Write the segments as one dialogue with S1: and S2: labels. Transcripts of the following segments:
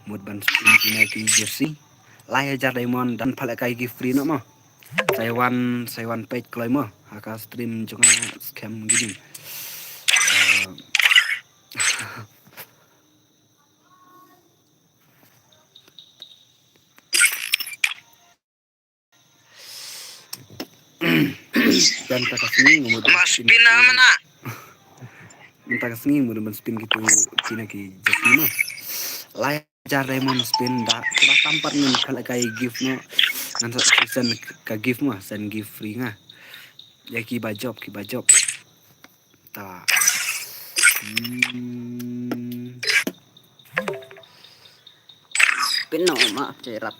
S1: một bản spin này cái jersey lai jar diamond dan phalai kai gi free no mo Saiwan page kloi mo haka stream jonga scam gini dan kata sini ngomong
S2: spin mana
S1: minta kesini mau spin gitu pina ki jersey no lai jar diamond spin da tampar nih kalau kayak gift no nanti sen ka gift mah sen gift free nga ya ki bajop ta
S2: spin no maaf cerat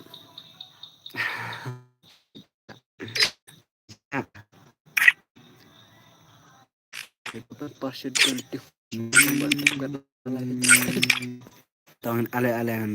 S1: tangan ale-alean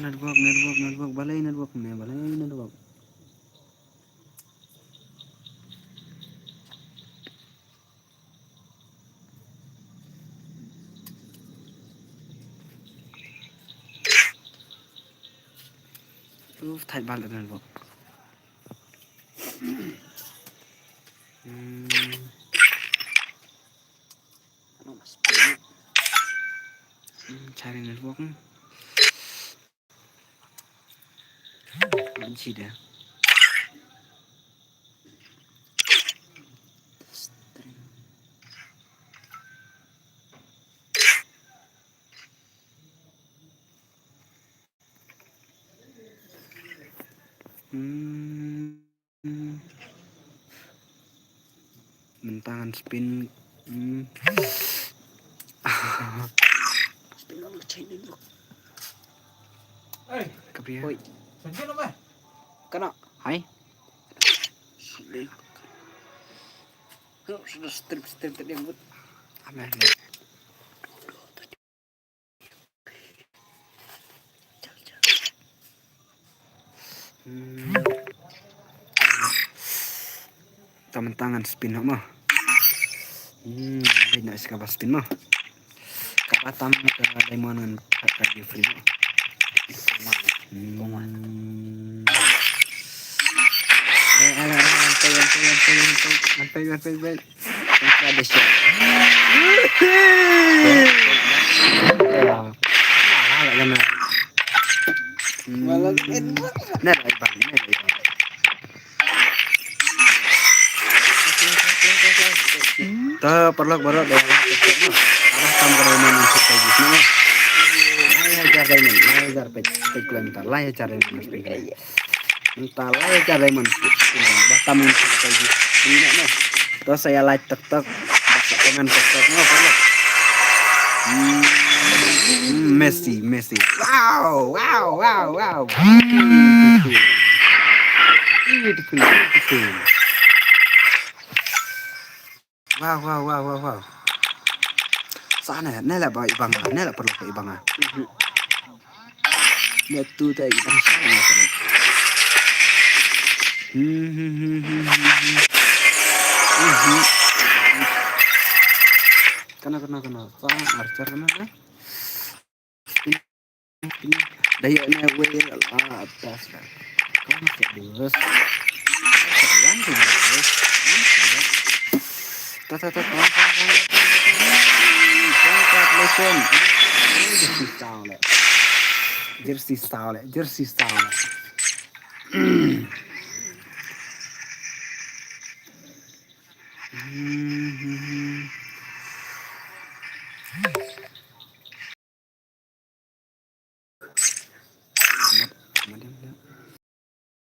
S1: network balai network thay balik network cari network benci dia mentangan spin
S2: spin no chain dulu
S1: kepriya
S2: oi
S3: Sangkin apa?
S2: kana
S1: hai
S2: sudah strip tadi yang buat
S1: aman teman tangan spin mah ini nak sekapa spin mah kapatam ke diamond ka di free Antai. Ada shot. Malah kena.
S2: malah
S1: Nah, ibang. Ta perlu baru dah. Arah tam kalau mana kita gitu. Layar jalan, layar pek kilometer, layar jalan mas pek. Entah lah ya lemon Batam kayak gitu. Ini no. Terus saya like tek baca komen tek no perlu. Messi. Wow. Beautiful. Wow. Sana, nela ba ibang, nela perlu ke ibang. Lihat tuh tadi ibang sana perlu. Kena. Sana Archer mana? Dayanya whale atas. Kamu terus. Jersey style.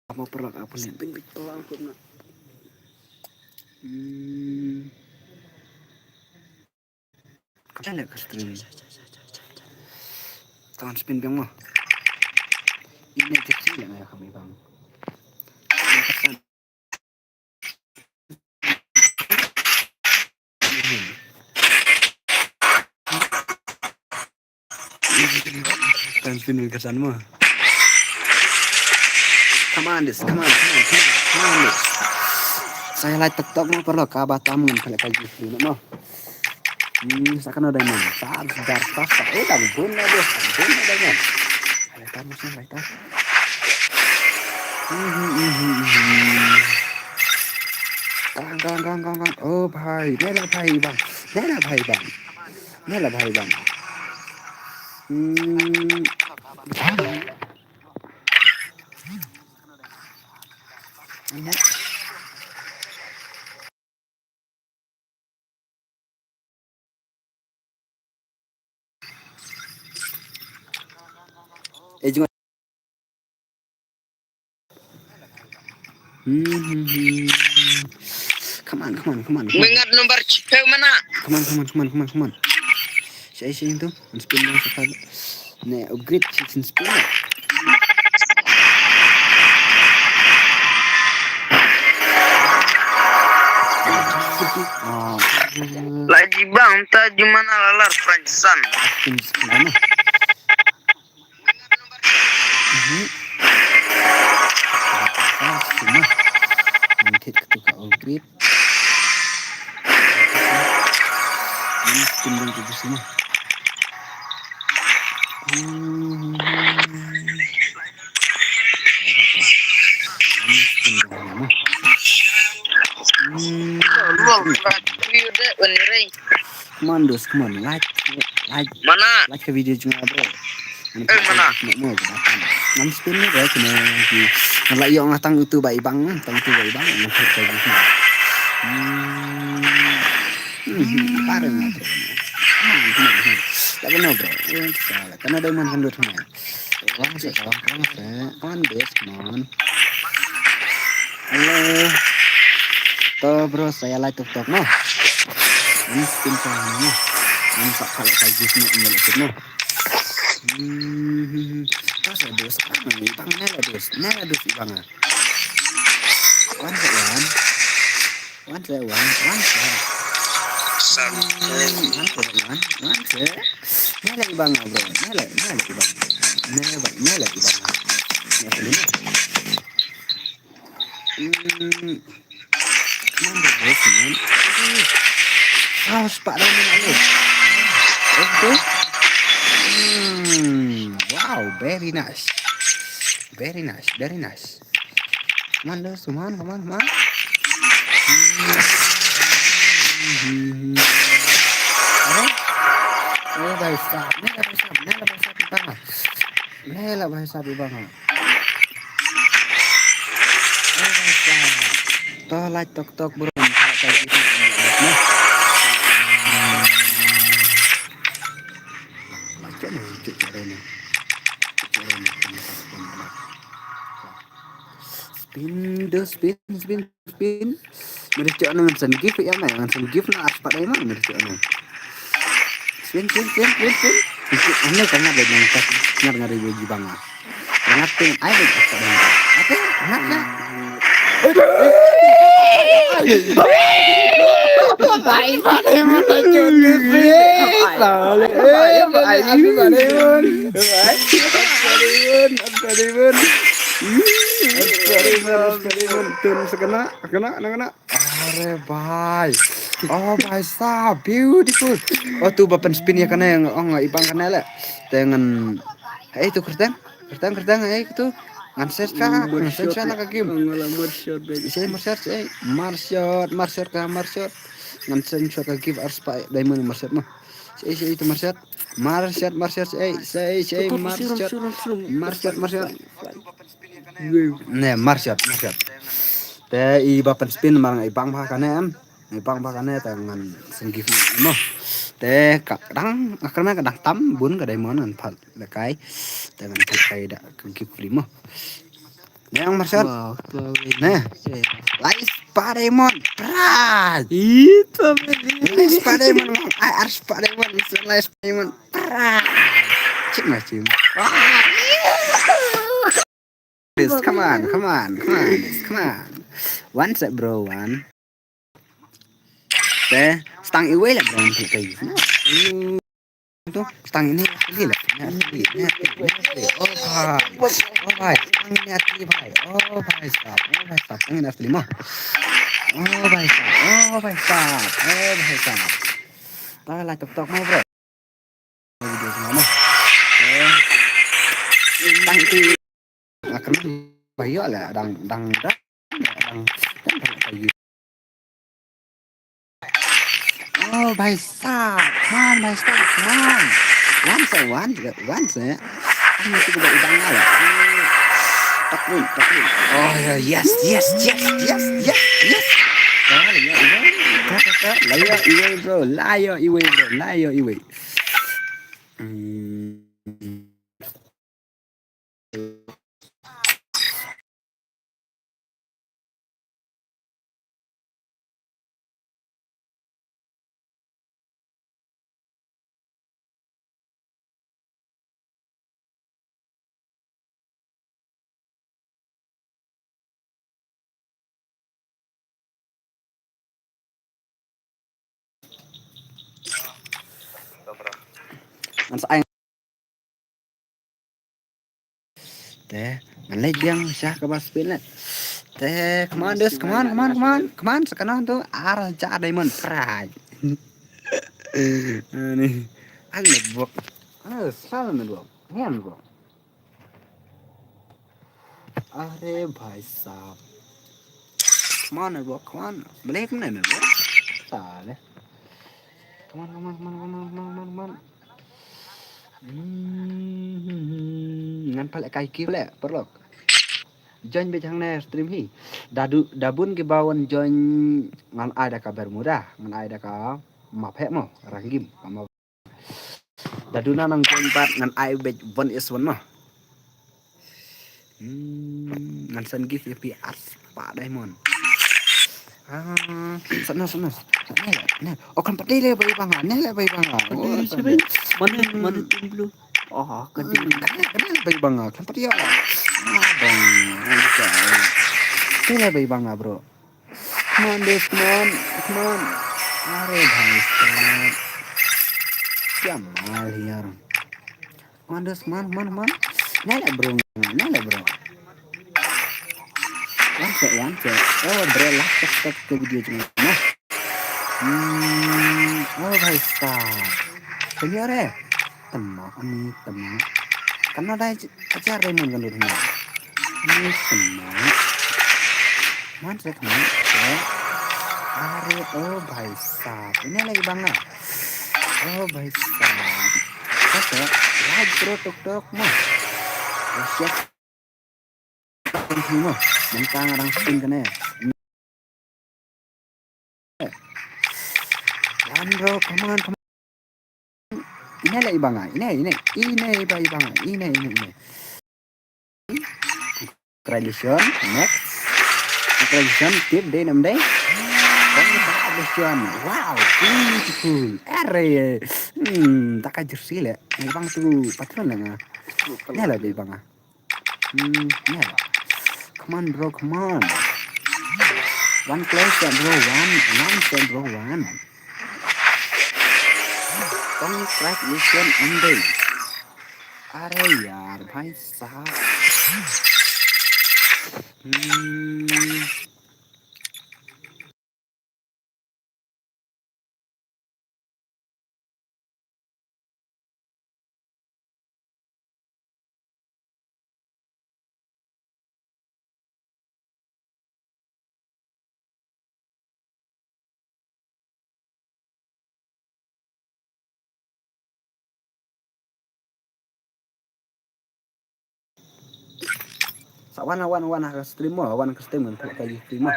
S1: Apa perlu apa nih? Ping pelang kena. Kacanya ke stream. Tangan spin bang mah. Ini kecil ya kami bang. Tangan spin kesan mah. Come on this. Saya like TikTok mah perlu kabar tamu kalau kayak gitu mah. Seakan ada yang saat sedar tas, tak guna dia, dengan. Ayo tamu sih, baik. Gang. Oh भाई, मेरा भाई bang. Cuma. Come on.
S2: Mengat nomor cipeu mana?
S1: Come on. Saya itu, spin yang sekali. Nih, upgrade season spin.
S2: Lagi bang, tak gimana lalar Franksan.
S1: Mana? Mungkin ketika upgrade. Ini spin ke sini. Come on, like
S2: Mana?
S1: ke video juga bro.
S2: Mana?
S1: Mau nam spin ni dah kena lagi. Kalau yang tang itu baik bang, nak kayak gitu. Parah nggak bro? Tak kena bro. Salah. Karena ada yang handut semua. Kawan best, man. Halo. Tuh bro, saya like TikTok no. Ini spin sana no. Nampak kalau kayak gitu ambil ikut no. Terus ya dos, bang nela dos bang. One. Nela bang bro, nela bang. Nela bang. Mana dos man? Pak Ramen ayo. Okay. Wow, very nice. Come on. Oh, guys, stop. Nela bahasa bang. Toh like tok bro. spin. Mari cok nang sen gift ya mah, nang sen gift na aspa dai mah mari cok nang. Spin. Ane kan ada yang tak ngar bagi banga. Ngatin ai bagi aspa dai. Apa? Nak. Kena. Are bhai. Oh bhai sah beautiful. Oh tu bapan spin ya kana yang nggak ibang kana lah. Dengan itu kertang itu ngan set ka lah ka game. Marshot ngan sen shot ka give ars pa diamond marshot mah. Saya itu marshot. Marshot Nah, marshot. Te i bapan spin marang ibang ba kana tangan sen give mah. Te kadang tam bun ka diamond an phat la kai tangan kai da give lima. Yang marshot. Nah, lais Paramon pras.
S2: Itu
S1: Lais Paramon ars Paramon lais Paramon pras. Cik macam. Come on. One set bro, one. Teh, stang iwe lah bro kayak gitu. Itu stang ini asli lah. Oh bhai, stang ini asli bhai. Oh bhai stop. Stang ini asli mah. Oh bhai stop. Tahu lah tok mau bro. Video semua. Stang itu akan bayo lah, dang. Oh bhai stop. Come on. Once ya. Ini itu udah udang lah. Taklin. Oh ya, yes. Layo iwe. Mas aing teh ngalai yang syah ke bas pinet teh come on sekarang tuh arah ja diamond pride nih aneh bok salah nih bok nian bok are bhai sahab come on balik mana nih bok salah come on ngan pale kai ki le perlok join be jang ne stream hi dabun ke bawon join ngan ada ka bermuda ngan ada ka maphe mo ranggim ma daduna nang join pat ngan ai be one is one mah ngan san give pi ars pa diamond sana ne oh kan pati le bai bang
S2: mana tim blue. Oh,
S1: kenal bai bang kan pati ya bang ini bai bang bro come on are bhai stop jamal yaar man nala bro one set oh bro last step ke video cuma oh bhai stop senyore teman karena ada acara yang mengandung ini semua mana teman are oh bhai stop ini lagi banget oh bhai stop kata live bro tok mah siap semua mentang orang spin kena one bro come on ini lagi bang ini bang ini congratulations next Congratulations tiếp day năm đấy. Congratulations. Wow, beautiful. Are. Tak ajar sih le. Bang tu patron lah ngah. Ni lah deh bang ah. Ni lah. Come on bro, come on. One question bro, one question bro, one. Congratulations on day. अरे यार भाई साहब wan ke stream mo wan ke stream kan kayak stream mo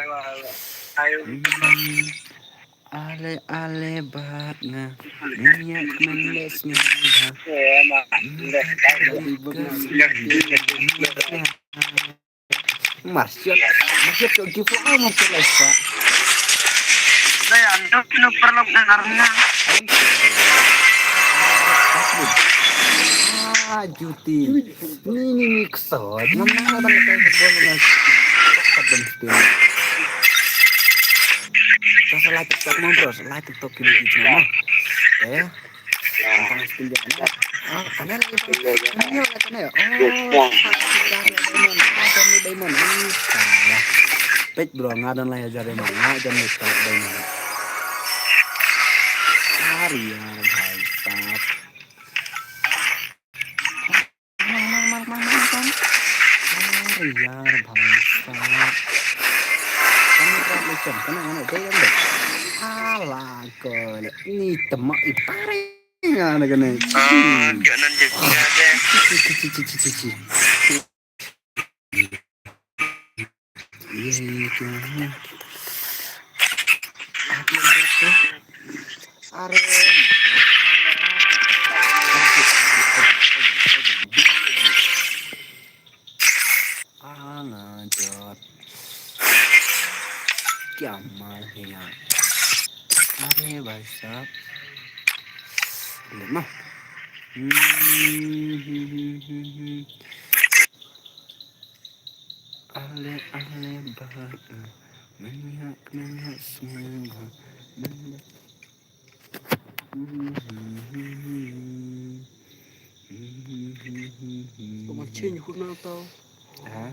S1: ale ale bat nga minyak mendesnya Marsyot kok gitu masuk live pak
S2: Daya, no perlu dengarnya.
S1: Juti ini kesot mana bang kayak football dengan kadang spin saya like TikTok mau bro like TikTok ini cuma tentang spin dia karena lagi ini lah kan ya diamond salah pet bro ngadan lah ya diamond ngadan nih kalau diamond hari ya भाई साहब यार भाई साहब congratulations kenangan ada yang deh alah kole ini temak ipare ngana kene
S2: Jangan jadi aja.
S1: cici iya are ngajot क्या माल है यार अरे भाई साहब lemah ale ale bah minyak semua
S3: Macam hút nào tao.
S1: hả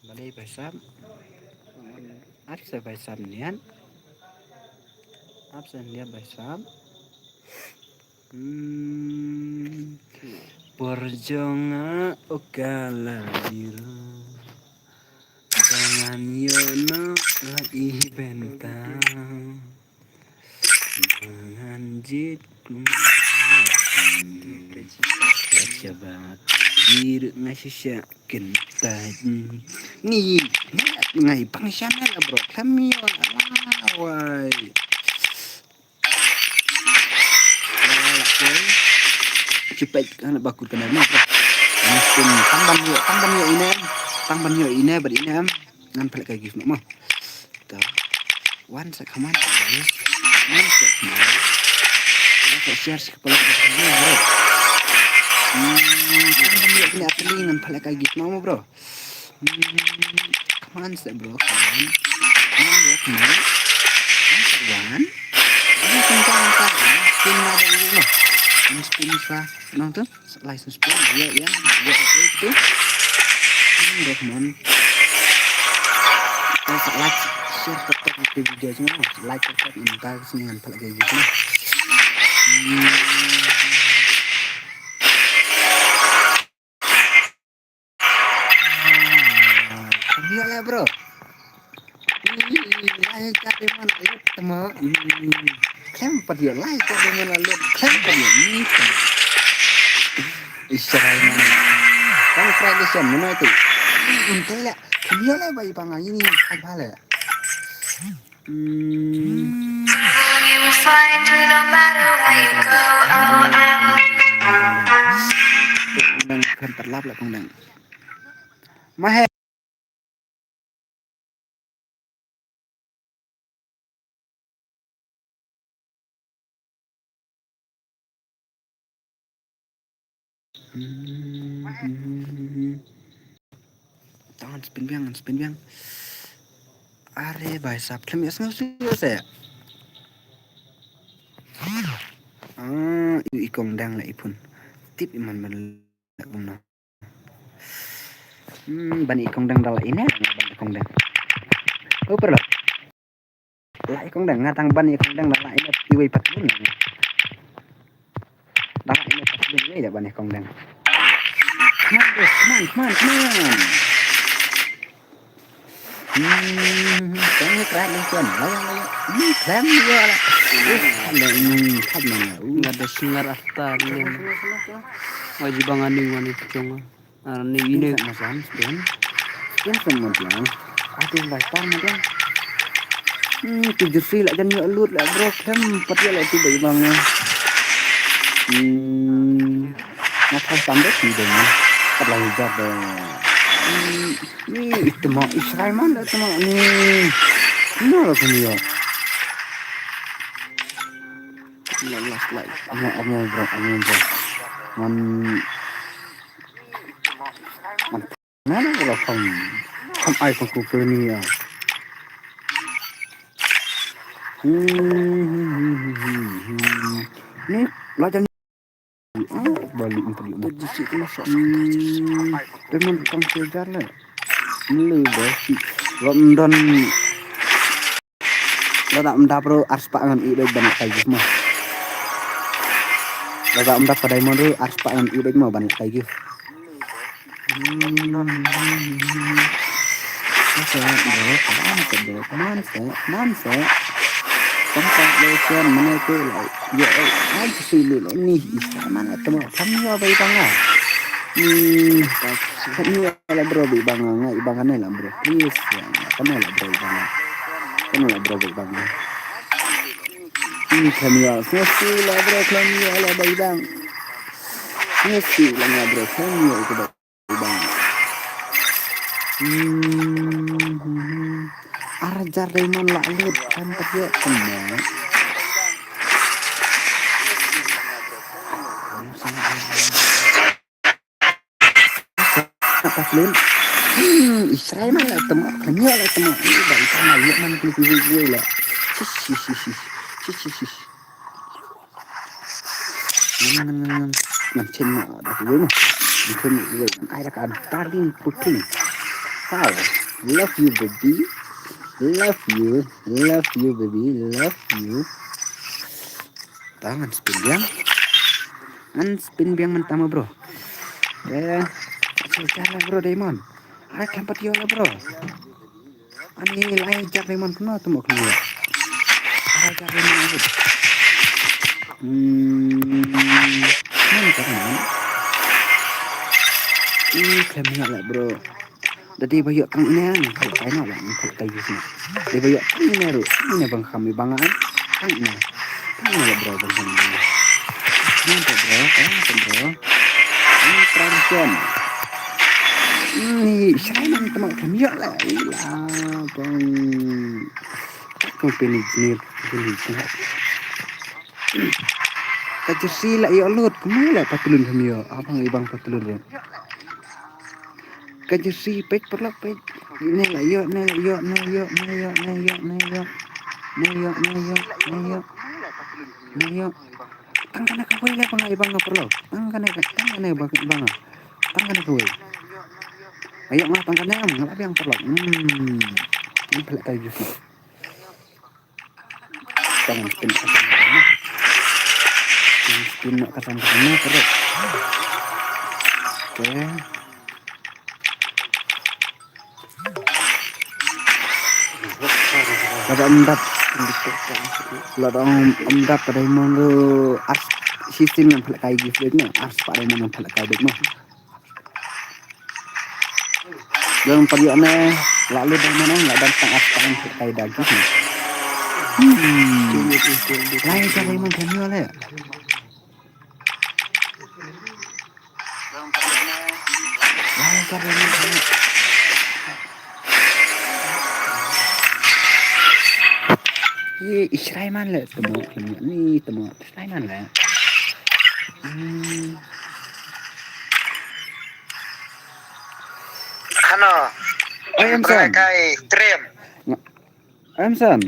S1: balik भाई साहब आज से भाई साहब nian आप से lihat भाई साहब perjuangan okalahiru dengan yono ibentang dengan jitku coba diri ngasih syakin tadi nih ngai pangsian lah bro kami wah cepat kan bakul kena ni bro mungkin tambah yo ini beri ini ngan pelak kayak gitu mah tuh one sek kaman one sek share kepala ini bro tambah yo ini atli ngan pelak kayak gitu mah bro kaman sek bro kaman one ini kencang kan spin ada ini mah spin sa nonton license spin ya itu Rahman kita like share ke video semua like subscribe entar senang pala kayak gitu lihat lah bro like cari mana lihat teman Kenapa dia like kok dengan lihat kenapa dia ini Israel mana kan tradition mana itu entah lah dia lah bayi pangai ini apa lah kondang kan terlap lah kondang Mahe Tangan spin biang. Are भाई साहब kami saya. Ikong dang la ipun. Tip iman bana. Bani ikong dang dala ini bani ikong dang. Oh perlu. La ikong dang ngatang bani ikong dang dala ini iwai patun. Dala ini patun ya bani ikong dang. Come on. Kayaknya keren nih Tuan. Layang. Keren juga lah.
S3: Nggak ada singar aftar nih. Wajib banganing mana cong. Ini ini
S1: Masan spin semua bilang. Aduh baiklah macam. Tujuh sih lah kan yuk lut lah bro. Tempat ya lah itu baik banget. Ngapain sampai sih dengan terlalu jauh. Ini itu mau Israel mana itu mau nih. Kenapa kamu ya?
S3: last light.
S1: Amin bro. Man mana kalau kamu ai kuku ni ya. Ni lajan balik untuk
S3: Jadi sih masuk.
S1: teman kamu kejar lah. Lu basi. London lo tak mendapro arspangan ide banyak kayak gitu mah. Lo tak mendapat pada mana arspangan ide mah banyak kayak gitu. Manse. Tempat lesion mana itu lah. Ya, aja sih ini mana teman kamu apa ibangnya? Kamu lah bro ibangnya, ibangannya lah bro. Please ya, kamu lah bro ibangnya. Kamu lah bro ibangnya. Kamu lah, sesi lah bro kamu lah ibang. Sesi lah bro kamu itu ibang. Arjar Raymond lalu kan kerja semua. Taklin. Israel mana temu kanya lah temu. Ini dari sana lihat mana pilih gue lah. Macam mana gue mah. Macam gue. Ada kan tadi putih. How? Love you baby. Love you baby, love you. Tangan spin biang mentama bro. Cara bro Demon. Ada tempat yola bro. Ani lajar Demon kena tu mau keluar. Lajar Demon aja. Mana caranya? Kami lah bro. Jadi bayu kang ini kalau kain lah, kalau kayu sini. Jadi bayu kang ini ru, ini bang kami bangan, kang ini lah bro bang kami. Mantap bro. Ini tradision. Ini saya nak teman kami ya lah, bang. Kau pilih jenis. Kaji sila ya lut, kemana patulun kami ya, abang ibang patulun ya. Kaji si pek perlu pek ini lah yo tangkana kau ini apa ngai bang perlu tangkana bang tangkana kau ayo mah tangkana yang perlu ini pelak kayu justru jangan spin nak kasar perlu oke. Lada emdat pada mana ars sistem yang pelak kayu gitu ni ars pada mana pelak kayu gitu mah yang pergiannya lalu dari mana nggak datang ars pada pelak kayu daging lain cara yang mana kami oleh lain cara yang mana ये Israel मान ले temu Israel मान ले
S2: Ano,
S1: Ayam
S2: pernah
S1: San.
S2: kay trim.
S1: Ayam San.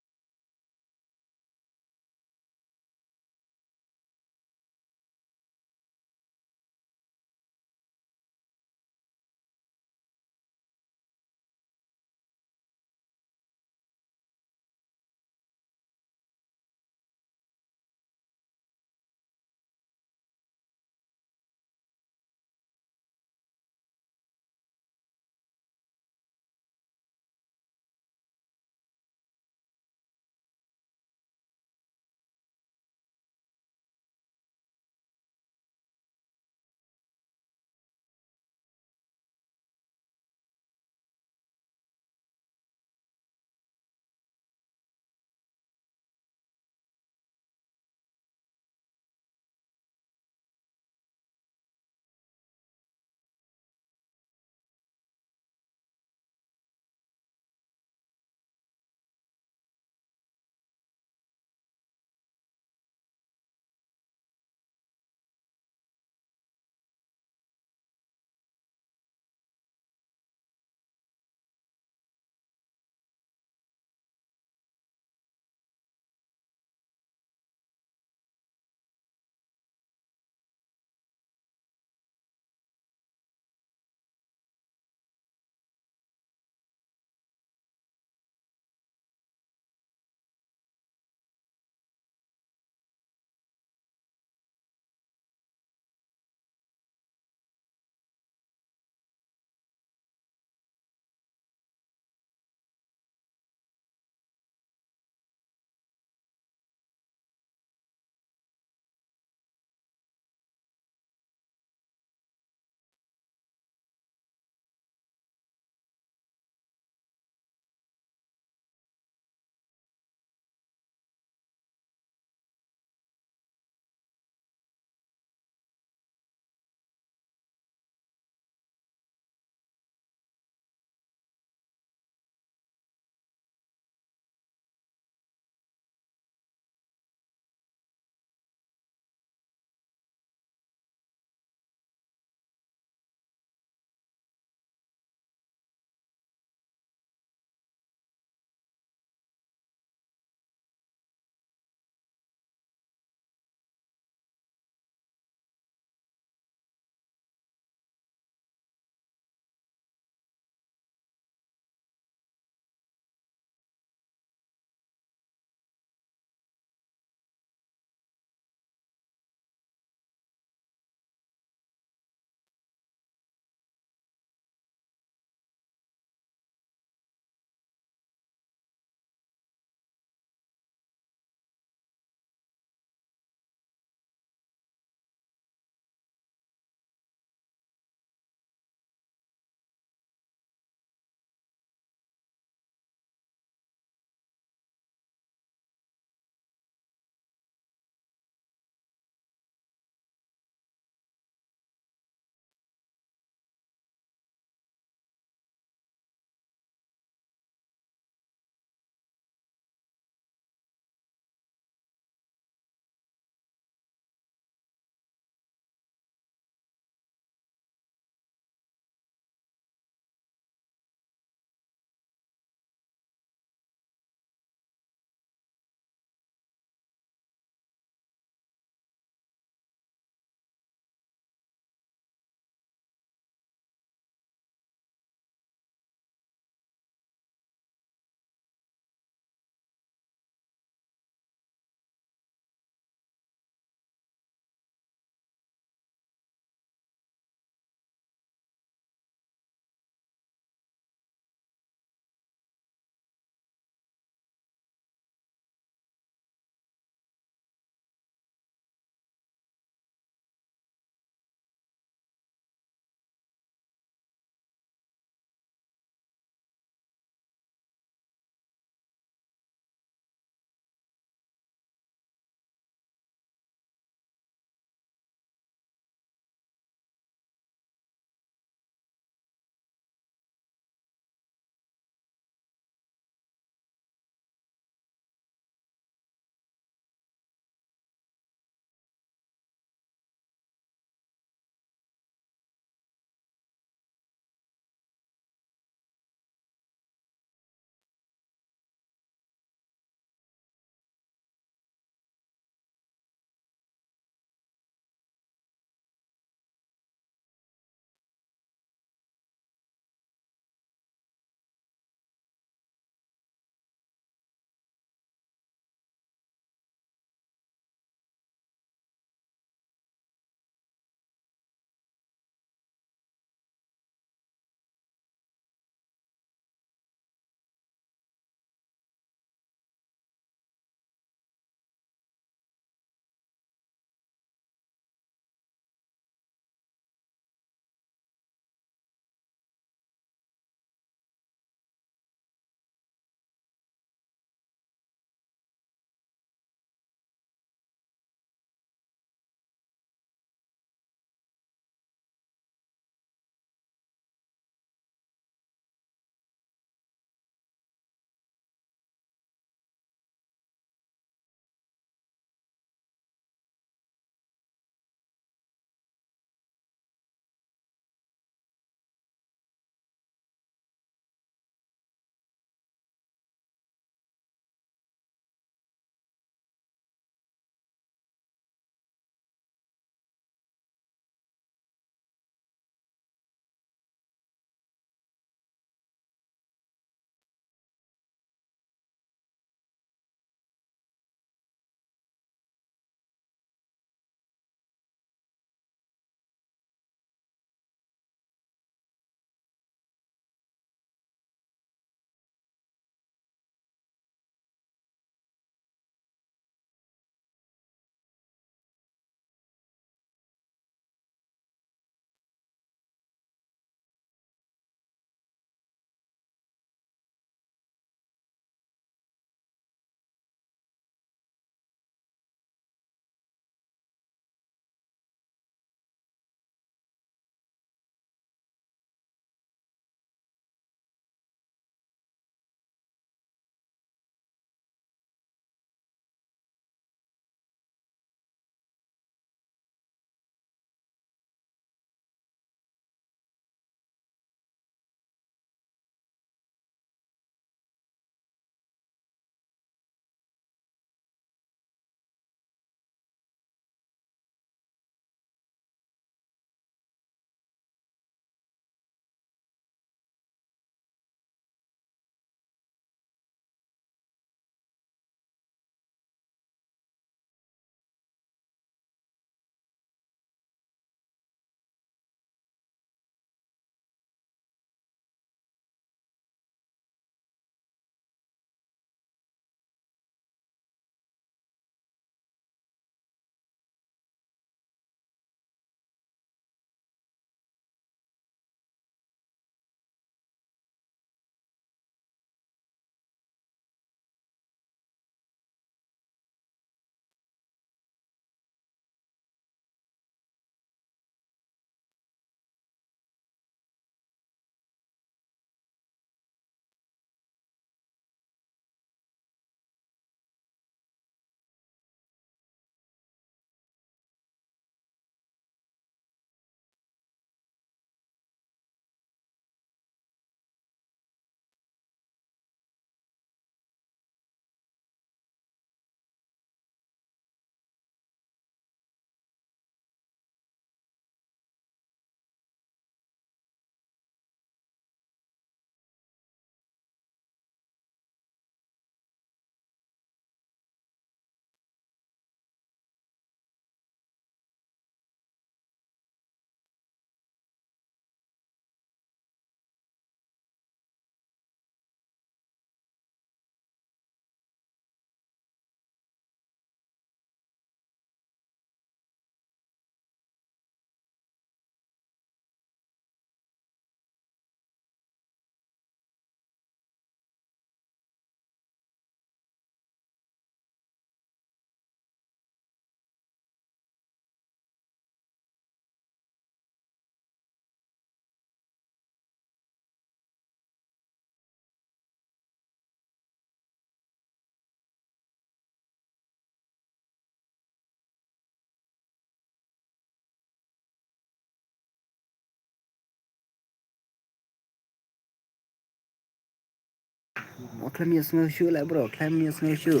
S1: Claim yes nge-shoot lah bro, claim yes nge-shoot.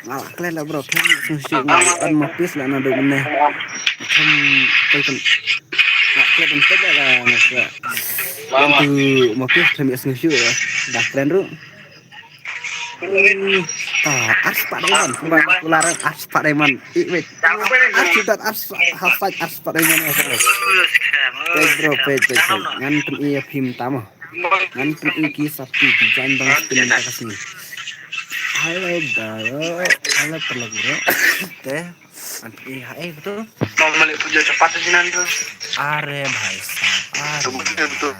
S1: Ngalak claim lah bro, claim yes nge-shoot. Ngalak mapis lah nado meneh. Claim tekan. Ngalak claim entek lah ngasa. Bantu mapis claim yes nge-shoot lah. Dah keren bro. Ars Pak Diamond, kembali keluaran Ars Pak Diamond. Wait, Ars sudah hashtag Ars Pak Diamond. Page. Nganten iya film tama. Nganten iki Sabtu desain bang spin kasih. Halo perlu bro. Teh, nganten iya betul.
S2: Mau balik puja cepat sih nanti.
S1: Are bhai sab.
S2: Betul.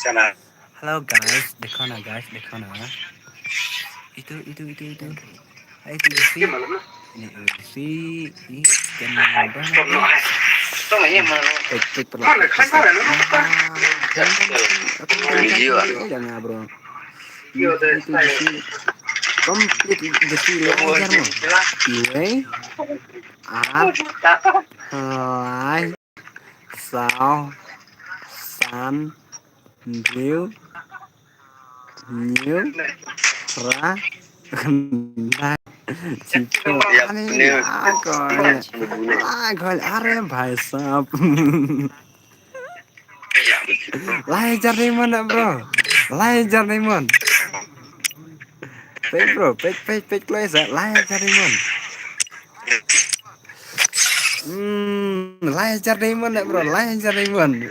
S2: Sana.
S1: Halo guys, देखो ना. Itu. Itu sih. Ini sih ikan berapa? Cek perlu. Jangan bro. Itu sih. Komplit jadi ajar mo. Iwe. Hai. Sao. San. New. Ra. Chico. Agol are bhai sab. Lajar Raymond bro. Lajar Raymond. Page bro, page close ya. Lajar Raymond. Lajar Raymond bro, lajar Raymond.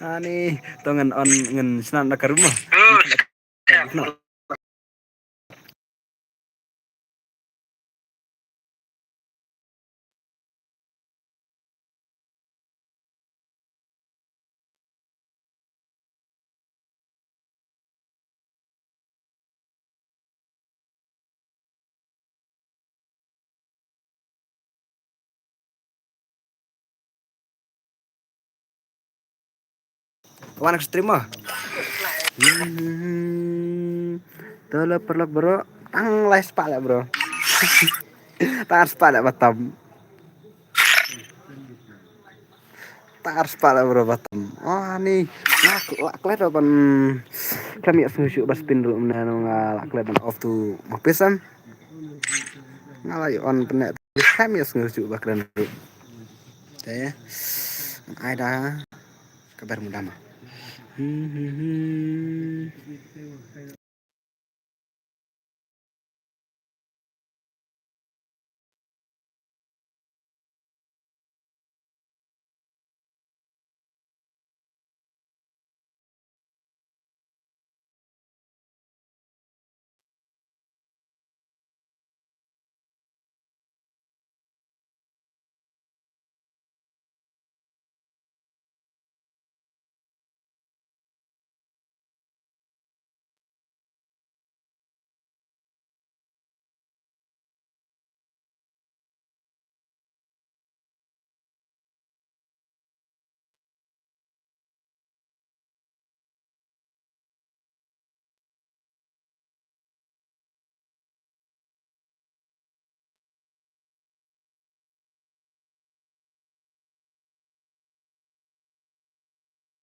S1: Ani tongan on ngen senan ke rumah. Wan ekstrim mah. Tolak perlak bro. Tang les pala bro. Tang pala Batam. Tang pala bro Batam. Oh nih. Lak ban kami susu bas pin dulu menano ngalak ban off to mapisan. Ngalai on penek kami susu bakran dulu. Saya ada kabar muda mah.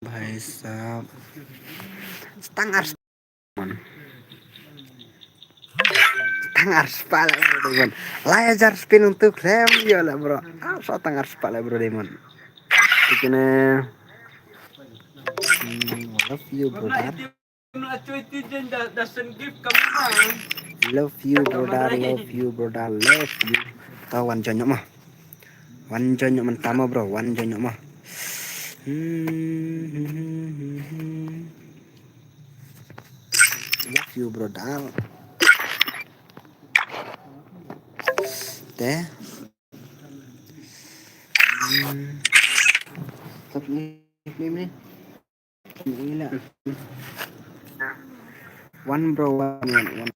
S1: Bhai sab. Setengah pala bro Demon. Lajar spin untuk rem ya lah bro. So tengah pala bro Demon. Begini. Love you brother. Love you brother. Tahu wan jonyok mah. Wan jonyok mentama bro. Wan jonyok mah. Love you brother. Teh. Ini. Gila. One bro, one.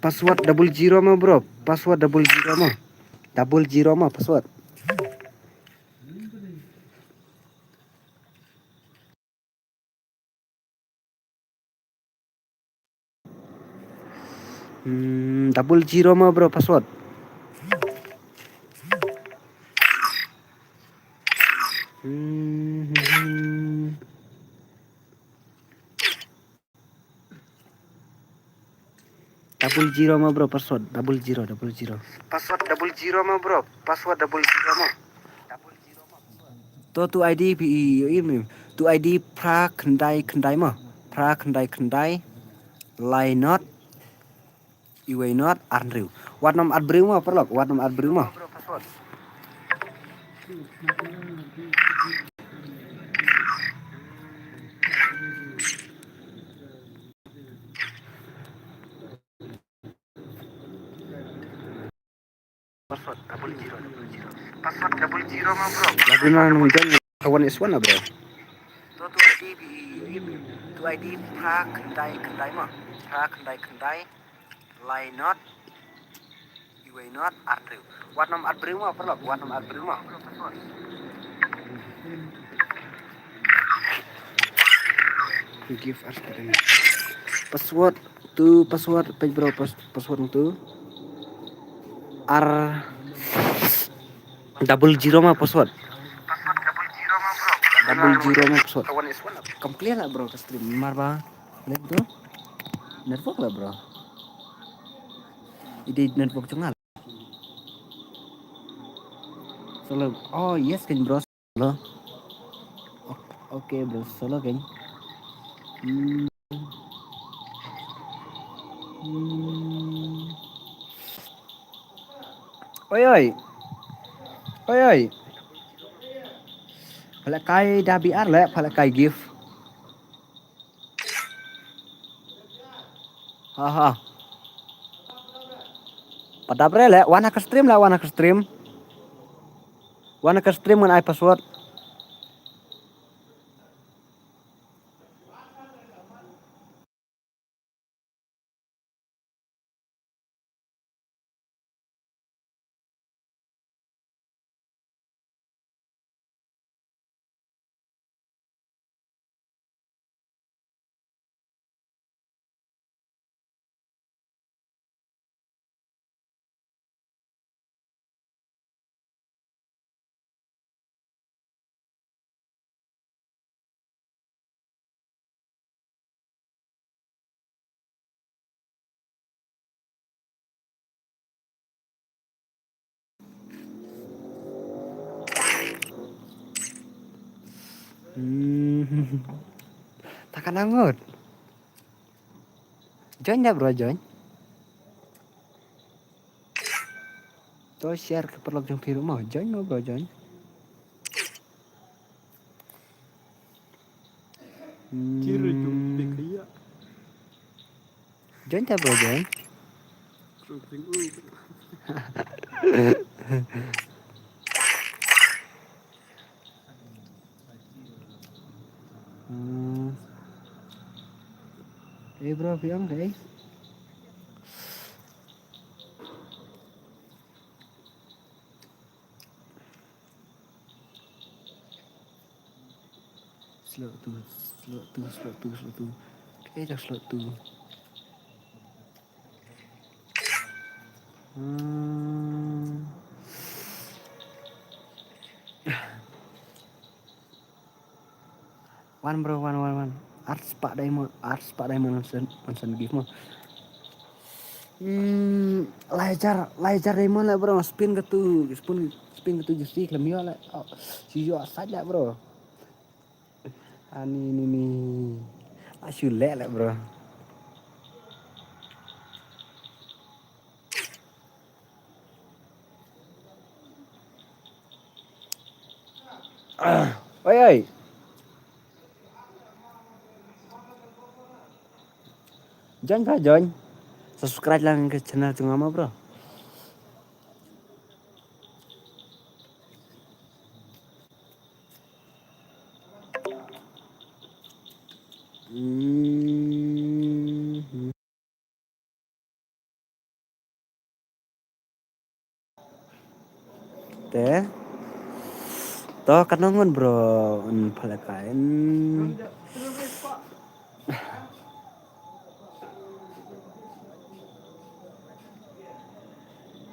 S1: Password double zero mah bro. Password double zero mah. Double zero mah password. Double zero mah bro password. Double zero mah bro password. Double zero. Password double zero mah bro. Password double zero mah. Tu ID ini. Tu ID pra kendai mah. Pra kendai. Lie not. Iway not arnriu. Wat nom adbriu mah perlok. Wat nom adbriu mah. Password double zero. Password double zero mah bro. Lagu nang hujan kawan iswan bro. Tu ID pra kendai mah. Pra kendai. Lie not. Iway not arnriu. Wat nom adbriu mah perlok. Wat nom adbriu mah. Give us password page bro password tu R double zero mah password. Double zero mah password. Komplain lah bro ke stream marba. Lihat bro. Network lah bro. Ide network cungal. Solo. Oh yes kan bro. Solo. Oke bro solo kan. Oi. Pala kai dah biar lah, pala kai give. Haha. Pada bre lah, wana ke stream. Wana ke stream mun ai password. Takkan angut. Join ya bro, join. Tuh share ke perlok jeng biru mau join mau bro join.
S3: Kira jumpe kaya.
S1: Join ya bro join. Bro, bilang deh. Slow tu. Kayak dah slow tu. One bro, one. Arts Pak Diamond nonsen give mah. Lajar Diamond lah bro, spin ke tu justi klemio lah. Oh, si jo saja bro. Ani ini. Asyule lah bro. Oi. Join. Subscribe lang ke channel Cungama bro. Teh. Toh kanongon bro, palakain.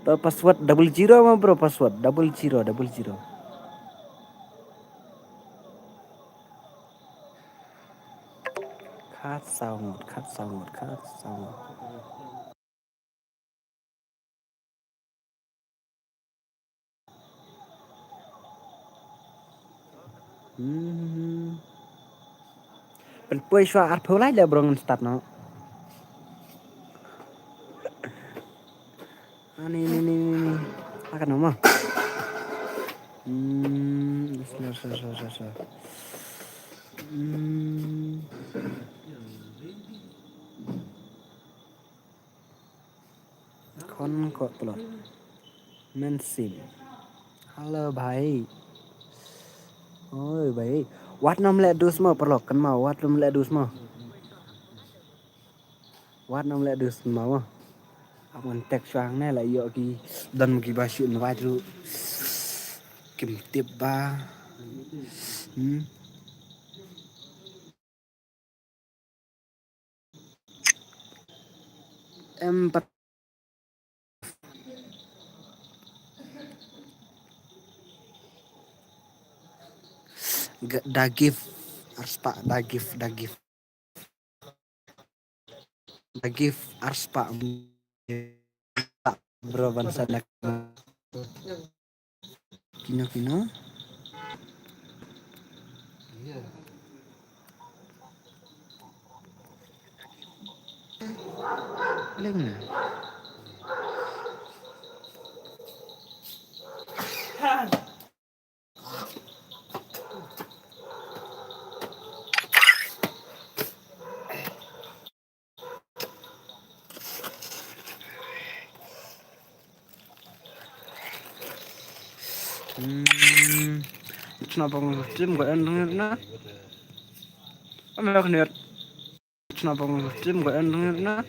S1: Toh password double zero mah bro, password double zero. Cut sound. Pen puai shwa arpo lai le bro ngan start no. Ini. Akan nama. So. Kon kok telur. Mensim. Halo भाई. Oi भाई. Wat nom le dus mo perlo kan mau wat nom le dus mo. Wat nom le dus mau. Amun tek sang ne la yo ki dan ki basu no wajru. Kim tip ba. Empat dagif arspa dagif arspa bro bansa dak kino Leng. Kenapa nge-stream gak enak na? Kenapa net? Kenapa nge-stream gak enak na?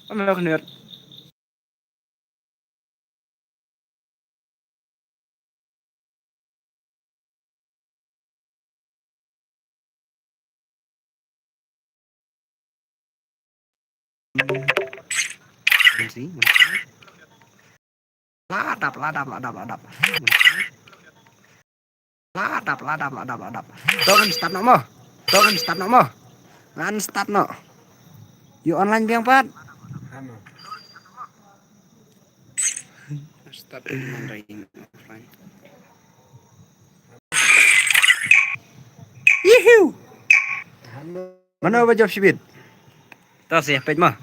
S1: Kenapa net? Ladap. Ladap. Tuh start no. Ngan start no. Yuk online biang pat. Start online offline. Yuhu. Mana baju sibit? Tas ya page mah.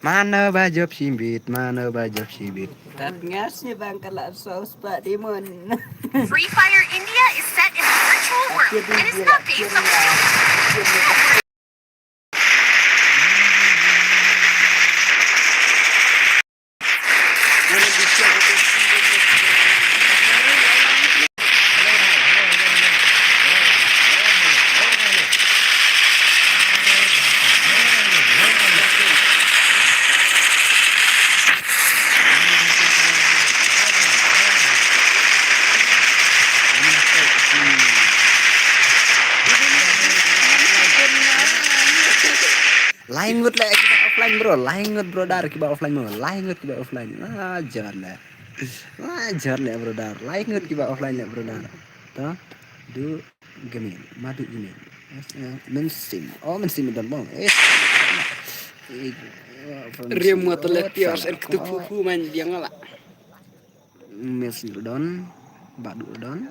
S1: Mana baju sibit?
S3: Tak ngasih bang kalau saus Pak Dimon.
S4: Free Fire India is set in a virtual world and is not based on reality.
S1: Lain ngut lek kita offline bro, lain ngut bro dar kita offline mo, lain ngut kita offline. Ajar lek bro dar, lain ngut kita offline lek bro dar. Toh, du gemil, madu gemil. Mensim dan bang.
S3: Remote letios ketupuku man dia ngala.
S1: Mesil don, badu don,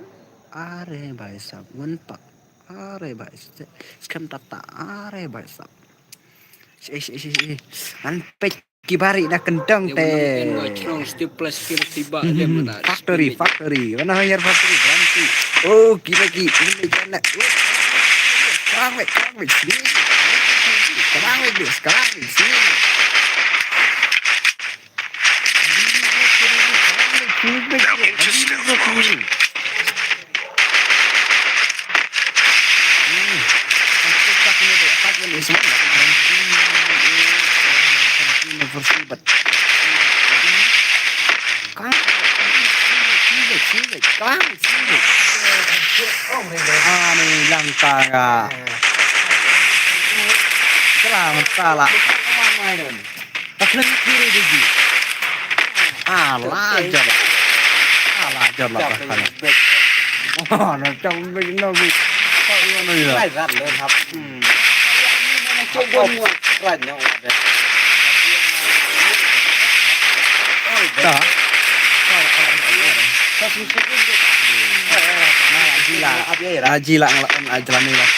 S1: are baisap ngenpak, are baisap, skam tata are baisap. Kan pek kibari dah kentang teh. Factory. Mana hire factory berhenti. Oh, gila. Ini jalan. Sekarang sini. Kawan, sini. Nih langka. Selamat salah. Takkan kiri digi. Lajar. Lajar lah kan. Nó trong bên nó bị lại rạt lên hấp chỗ bông rạt nhau đó Aji lah jalan ini lah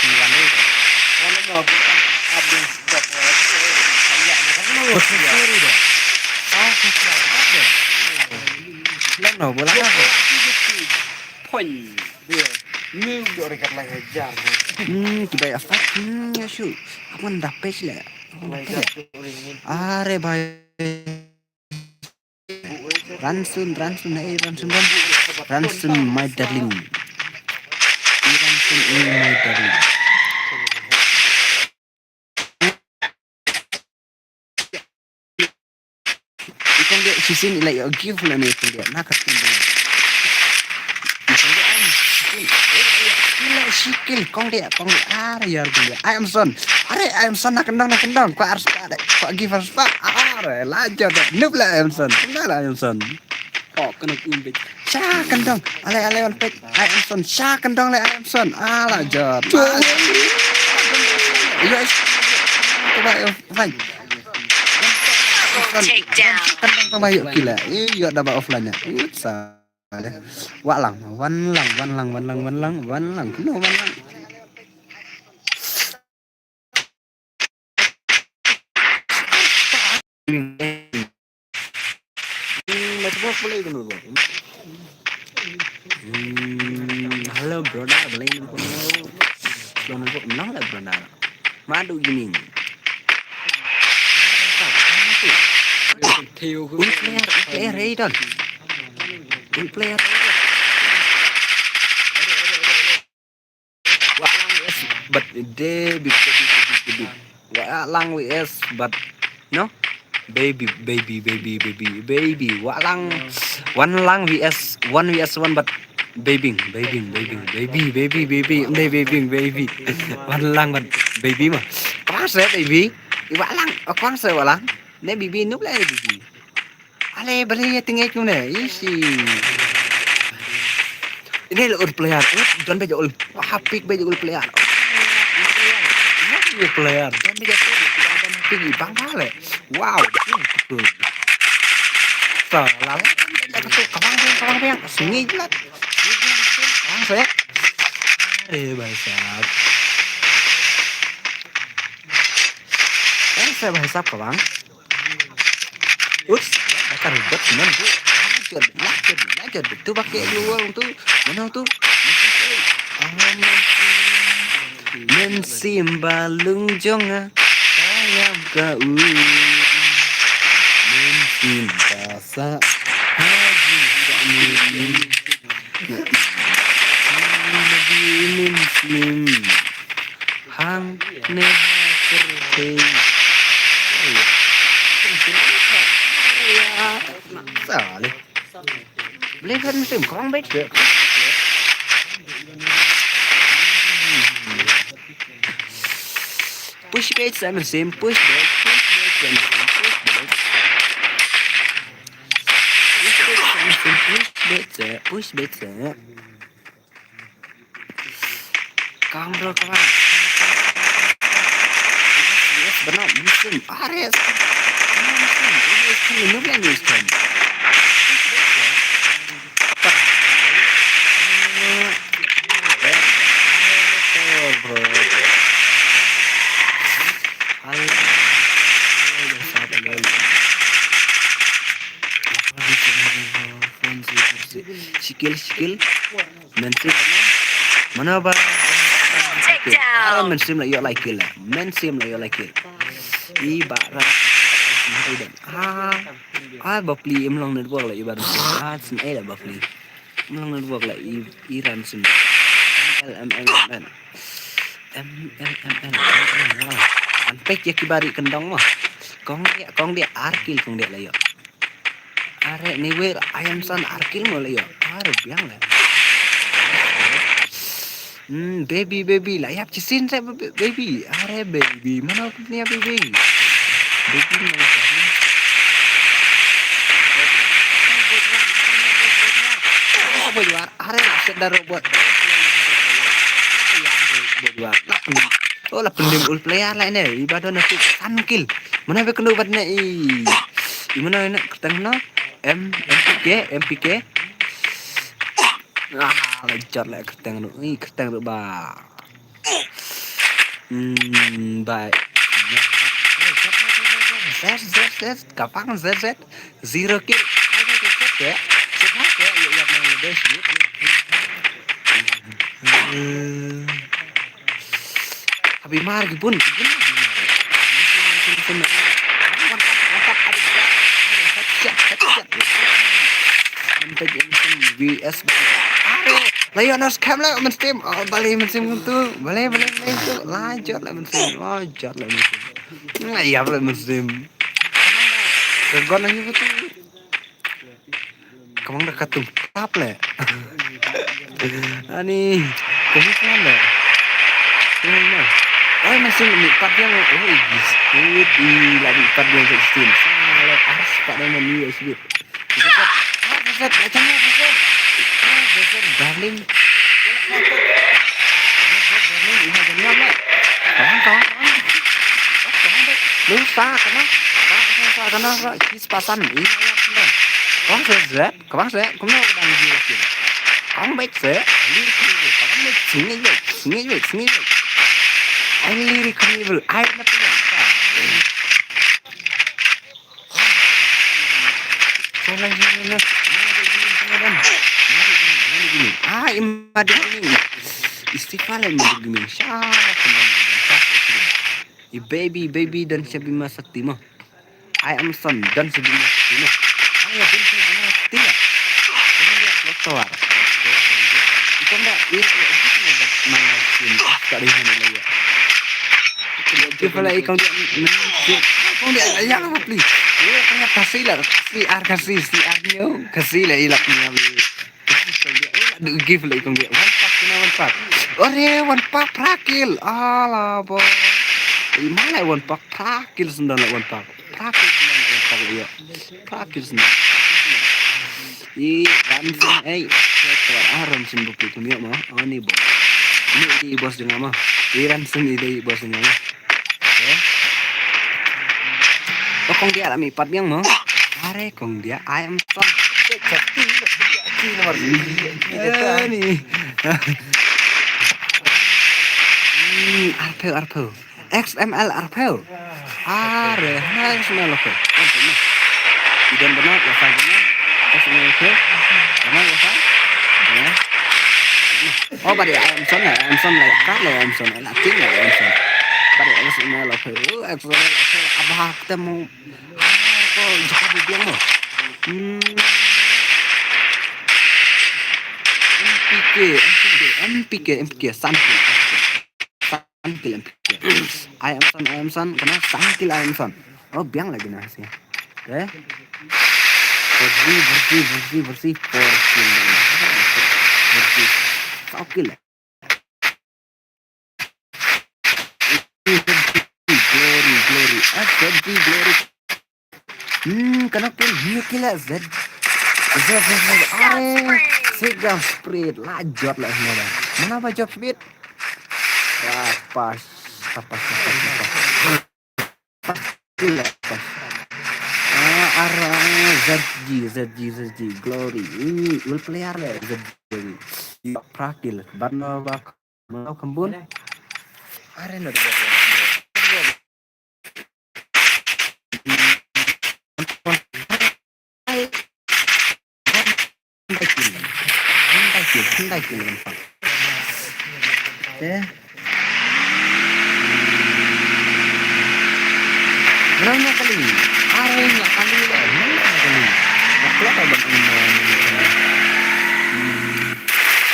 S1: nó boleh apa?
S3: Poin.
S1: Ini udah rekat lagi hajar. Kita ya fat. Ya syu. Aku ndapet lah. Are bhai. Ransun my darling. Ransun my darling. Ikon dia sisin ilai give lah nih ikon dia. Nak kasih dia. Sikil kong dia yaar dia I am son nak kendang kok harus ada kok give harus pak lajar noob lah I am son
S3: Oh, kena kumbit.
S1: sya kendang ale on pek I am son sya kendang le I am son lajar iya coba offline
S4: Take down.
S1: kendang coba yuk gila iya dapat offline nya Wak lang, wan lang. Kuno wan lang. Halo bro, boleh nunggu menang lah bro. Madu gini.
S3: Theo
S1: Player Raidon. Player but they big lang vs but no baby walang one lang vs one but baby one lang but baby mà quá sẽ baby walang quá sẽ walang ne baby núp lại baby ale beli tinggal tu ne isi ini ul player dan beja ul hapik beja ul player player dan beja tinggi bangale wow betul salah kawang yang sungai jelat kawang saya bahasa saya bahasa kawang kan ribet bener bu lanjut itu pakai dua untuk mana tuh mensimbalung jonga sayap kau mensimpa haji mensim hang neha Salih. Beli kan sim kong bet. Push bet sama sim push bet. Push bet. Kang bro kawan. Yes benar musim Ares. Ini kan musim. Sikil mensim mana ba mensim lah yo like kill ibarat bapli emlong network lah ibarat sin lah bapli emlong network lah iran sim MLMN anpek ya kibari kendang mah kong dia arkil kong dia lah yo are ni we ayam san arkil mo lah yo Are biang lah. Baby lah. Yap cisin saya baby. Are baby. Mana punya baby? Baby mana? Apa luar? Are sedar buat. Buat. Oh lah pendim ul player lah ini. Ibadah nasi sankil. Mana be kena buat ni? Gimana nak ketang no? MPK. Lancar lah ketang no. Ketang tu ba. Baik. Z. Kapang Z. Zero kill. Ya. Sebab ya yang best gitu. Habis mar pun. VS Lionel scam lah men-stream. Oh, balik men-stream tu. Balik tu. Lanjut lah men-stream. Iya lah men-stream. Kegon lagi betul. Kamang dah katung tap lah. Ani, kami kan lah. Mana? Oh masih ni part yang lagi part yang existing. Salah ars pada menu USB. Set macamnya set. Darling. Kawan. Lusa kena kis pasan ini. Kawan set. Kamu baik set. Kamu baik sini. I lirik carnival. I nak punya. Soalnya ni. Imad ini. Istighfar ini. Baby dan Sabima Sakti mah. I am son dan Sabima Sakti mah. Ayo dan Sabima Sakti lah. Ini dia keluar. Itu enggak mangasin tak ada mana lagi. Kepala ikan dia yang apa please? Dia punya kasih lah ilaknya. Give lah ikan dia. One pack. One pack prakil. Alah boh. Mana one pack prakil sendal one pack. Prakil dia. Prakil sendal. Ramsin Ramsin bukti tu ni mah. Ni boh. Ini di bos dengan mah. Ramsin ini bos dengan mah. Kong dia lah mi pat biang mo. Are kong dia I am son. Ni. Arpel. XML Arpel. Are XML Arpel. Idan benar ya saja. XML Arpel. Benar ya saja. Oh bari I am son lah kar lah I am son. Latin lah I am son. Bari XML Arpel. XML Arpel abah ketemu. Jangan bilang mo. MPK Sankil. I am son. Kena Sankil I am son. Oh biang lagi nasi. Versi. Sankil. Glory. Kenapa gila Z. Sega spread lajot lah semua. Mana apa job speed? Pas. Gila pas. ZG Glory. Ini will player lah ZG. Prakil. Barna bak. Mau kembun. Arena deh. Hendak kirim pak. Berapa kali? Arenya kali lah. Aku apa bang?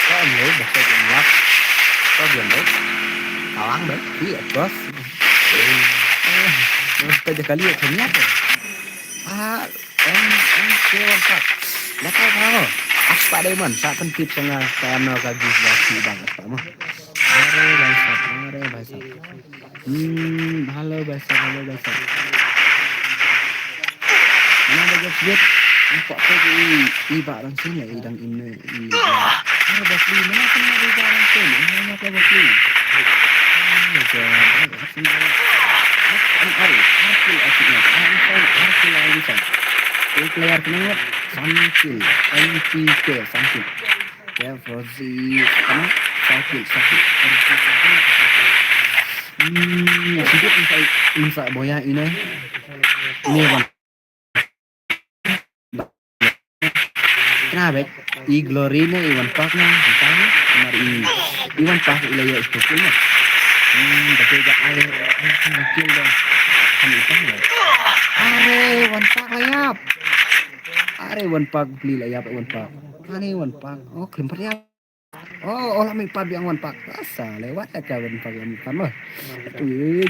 S1: Kau baca jawab. Kau jawab. Kawan deh. Iya bos. Kita kali ternyata. Em kira pak. Lepas berapa? Pak Demon, saat pencit tengah channel kaki lagi banget Pak mah. Are bangsat. Halo bangsat. Mana ada jet? Kok iba orang sini ya idang ini. Are basli mana pun ada iba orang sini. Mana apa basli? Player kenapa? Sambil, MPK sambil. Ya, Frozy, apa? Sakit. Sedikit insa boya ini. Ini bang. Kenapa? Glory nih Iwan Park nih, misalnya kemarin Iwan Park ilaya istiqomah. Tapi gak air kecil dong. Kan itu ya. Are Iwan Park layap. Are Iwan Park beli layap Iwan Park. Are Iwan Park. Oh kelimpernya. Oh olah mi pad yang Iwan Park. Asa lewat aja Iwan Park yang kan loh. Glory.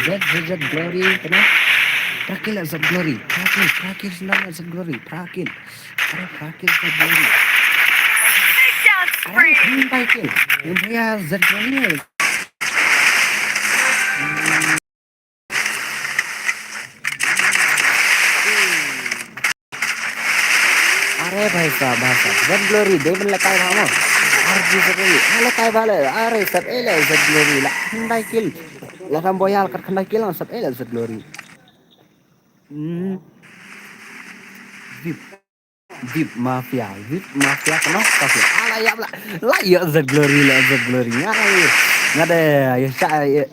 S1: Z Glory kenapa? Prakil Z Glory. Prakil senang Z Glory. Prakil Z Glory.
S4: Takedown spree.
S1: Prakil. Ya Z Glory. Are bahasa Z Glory dia melekai kamu. Arji sekali. Melekai balik. Are Z Glory lah. Kendai kill. Lah boyal kat kendai kill Z Glory. Vip Mafia kenapa sih? Ya Z Glory ngade ya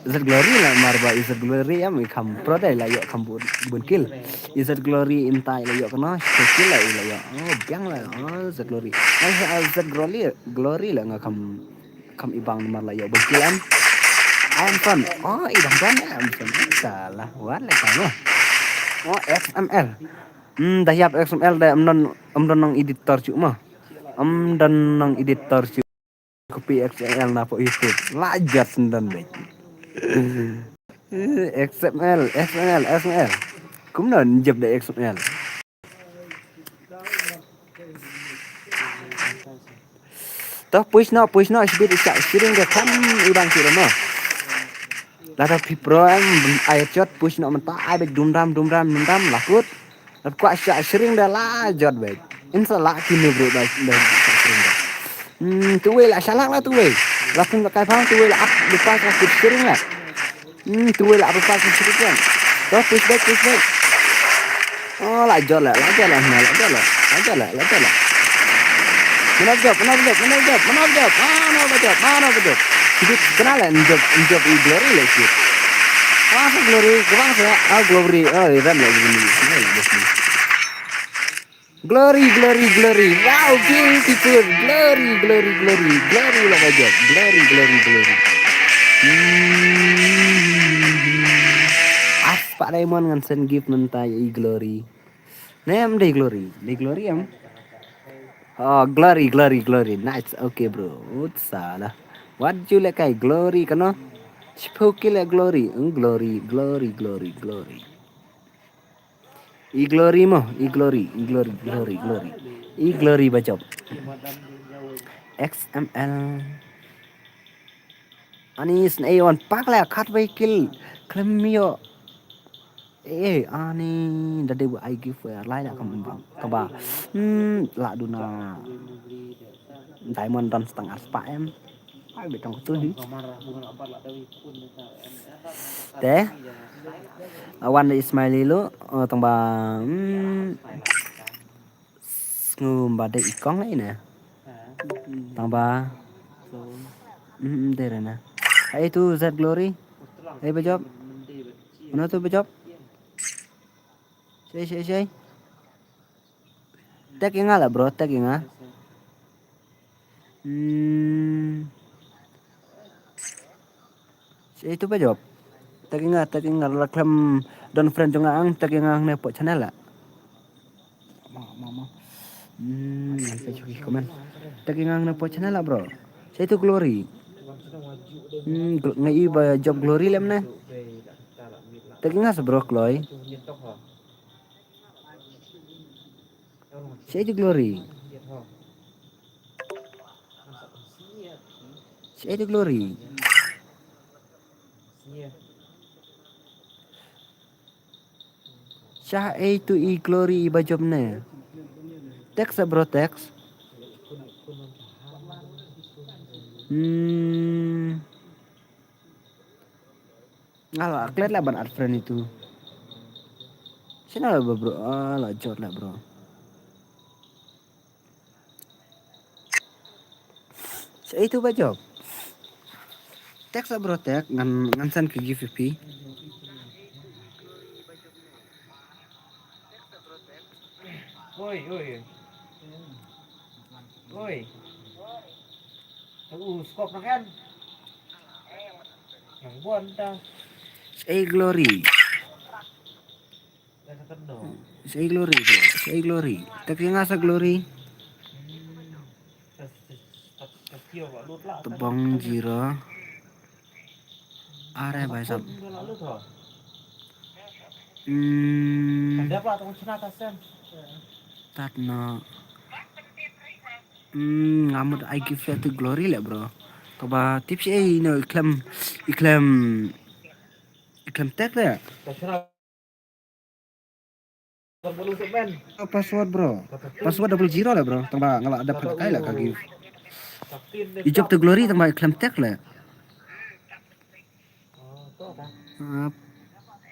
S1: Z Glory lah marba Z Glory ya mi kam pro dai lah yo kam bun kill Z Glory intai lah yo kena skill lah yo biang lah Z Glory lah ngakam ibang mar lah yo bun kill am fun ibang ban am salah wala kamu XML dayap XML dah amdan nang editor cuma amdan nang editor cuma kopi XML na po YouTube lajar sendan baik XML kumnon jeb da XML toh push no siring dia kan ibang sira no lada pipro am ayat shot push no mentah ai baik dumram lakut kuat sering dah lajot baik insyaallah kini bro dah sering dah tuwe lah salah lah tuwe langsung tak kai phang tuwe lah lepas lah sering lah tuwe lah apa pas sering kan dah push back lajot lah mana job hidup kenal lah job Glory lah sih Glory kebang saya Glory ram lagi gini Glory wow beautiful Glory lah aja Glory Pak Raymond ngansen gift mentai Glory name deh Glory am Glory nice okay bro salah what you like Glory kano spooky lah Glory Glory Glory bacop XML Anis Aeon pak lah cut vehicle klemio ani dade bu I give ya lai nak kaba la duna diamond dan setengah SPM ai betong tu ni teh awan Ismaili lu tambah ngumbade ikong lai na tambah dere na itu Z Glory bajop mana tu bajop Say. Tag yang lah bro, tag yang itu pa job. Tag yang laklam don friend jong ang tag yang nepo channel lah. Mama. Nanti cuci komen. Tag yang nepo channel lah bro. Saya itu Glory. Ngai ba job Glory lem na. Tag yang bro Chloe. Saya itu Glory. Saya itu Glory. Syah itu Glory iba jobnya. Teks bro teks. Ngalah, kalian lah ban friend itu. Sini lah bro, lah jod lah bro. Saya itu bajok. Teks bro tek ngansan ke GVP.
S3: Oi. Skop na kan? Yang buan dah.
S1: Saya Glory. Saya Glory bro. Saya Glory. Teks yang ngasa Glory. Tebang jira. Are baisap.
S3: Ada apa tong senata sen?
S1: Tatna. Ngamut I give you to Glory lah bro. Coba tips no iklam tek lah. Password bro. Password double zero lah bro. Tambah ngalak ada pakai lah kaki. Ijab to Glory tambah iklam tek lah.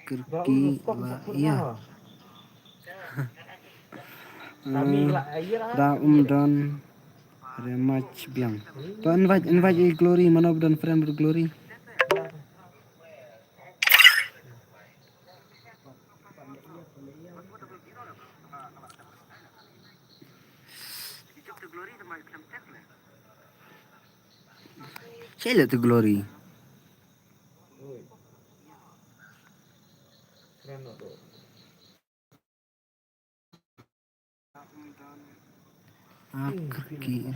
S1: Kerki lah iya. Da dan rematch biang. To invite Glory mana dan friend Glory. Saya lihat tu Glory. Kerki.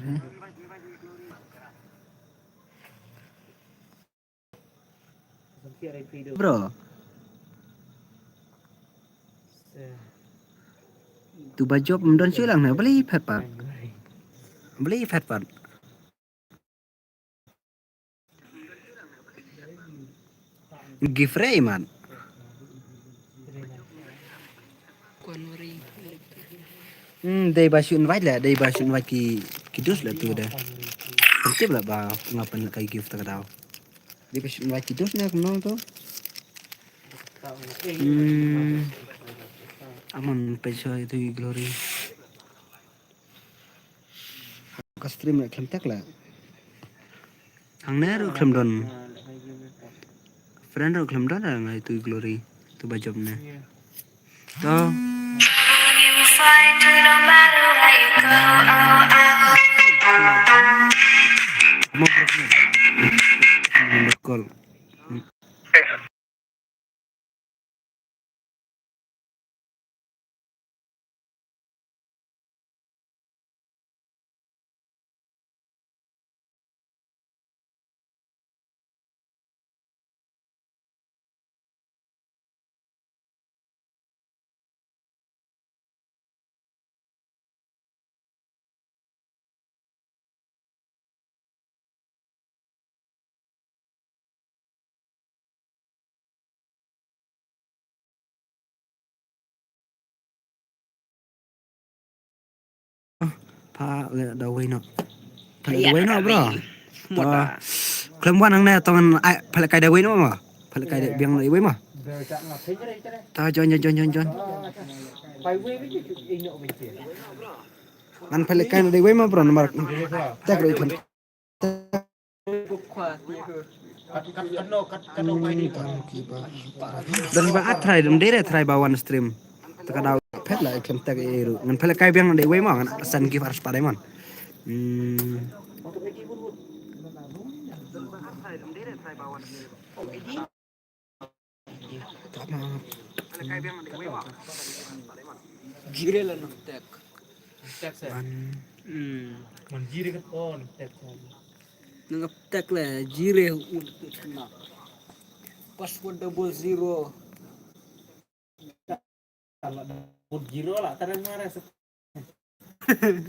S1: Bro. Tu baju pemdan silang na beli fat pat. Beli fat pat. Gift ray man. Day basu invite lah, day basu invite ki dus lah tu dah. Penting lah bah ngapain nak gift tak tahu. Day basu invite ki dus nak kenal tu. Aman peso itu Glory. Ka stream nak kentak lah. Hang neru klem don. Friend ro klem don lah itu Glory. Tu bajobnya. So mau call. Pa da way no. Pa da way no bro. Klem wan ang na tongan pala kay da way no ma. Pala kay da biang da way ma. Ta jon. An pala kay da way ma bro nomor. Tak ro iklan. Dan ba atrai dum dere try ba one stream. Takadaw pet lah iklan tak eru. Ngan pala kay biang da way ma ngan san give harus pada man.
S3: Jire lah nak tek. Tek saya. Man jire kan on tek. Nang tek lah jire nak. Password double zero. Kalau double zero lah, tarang marah.
S1: biang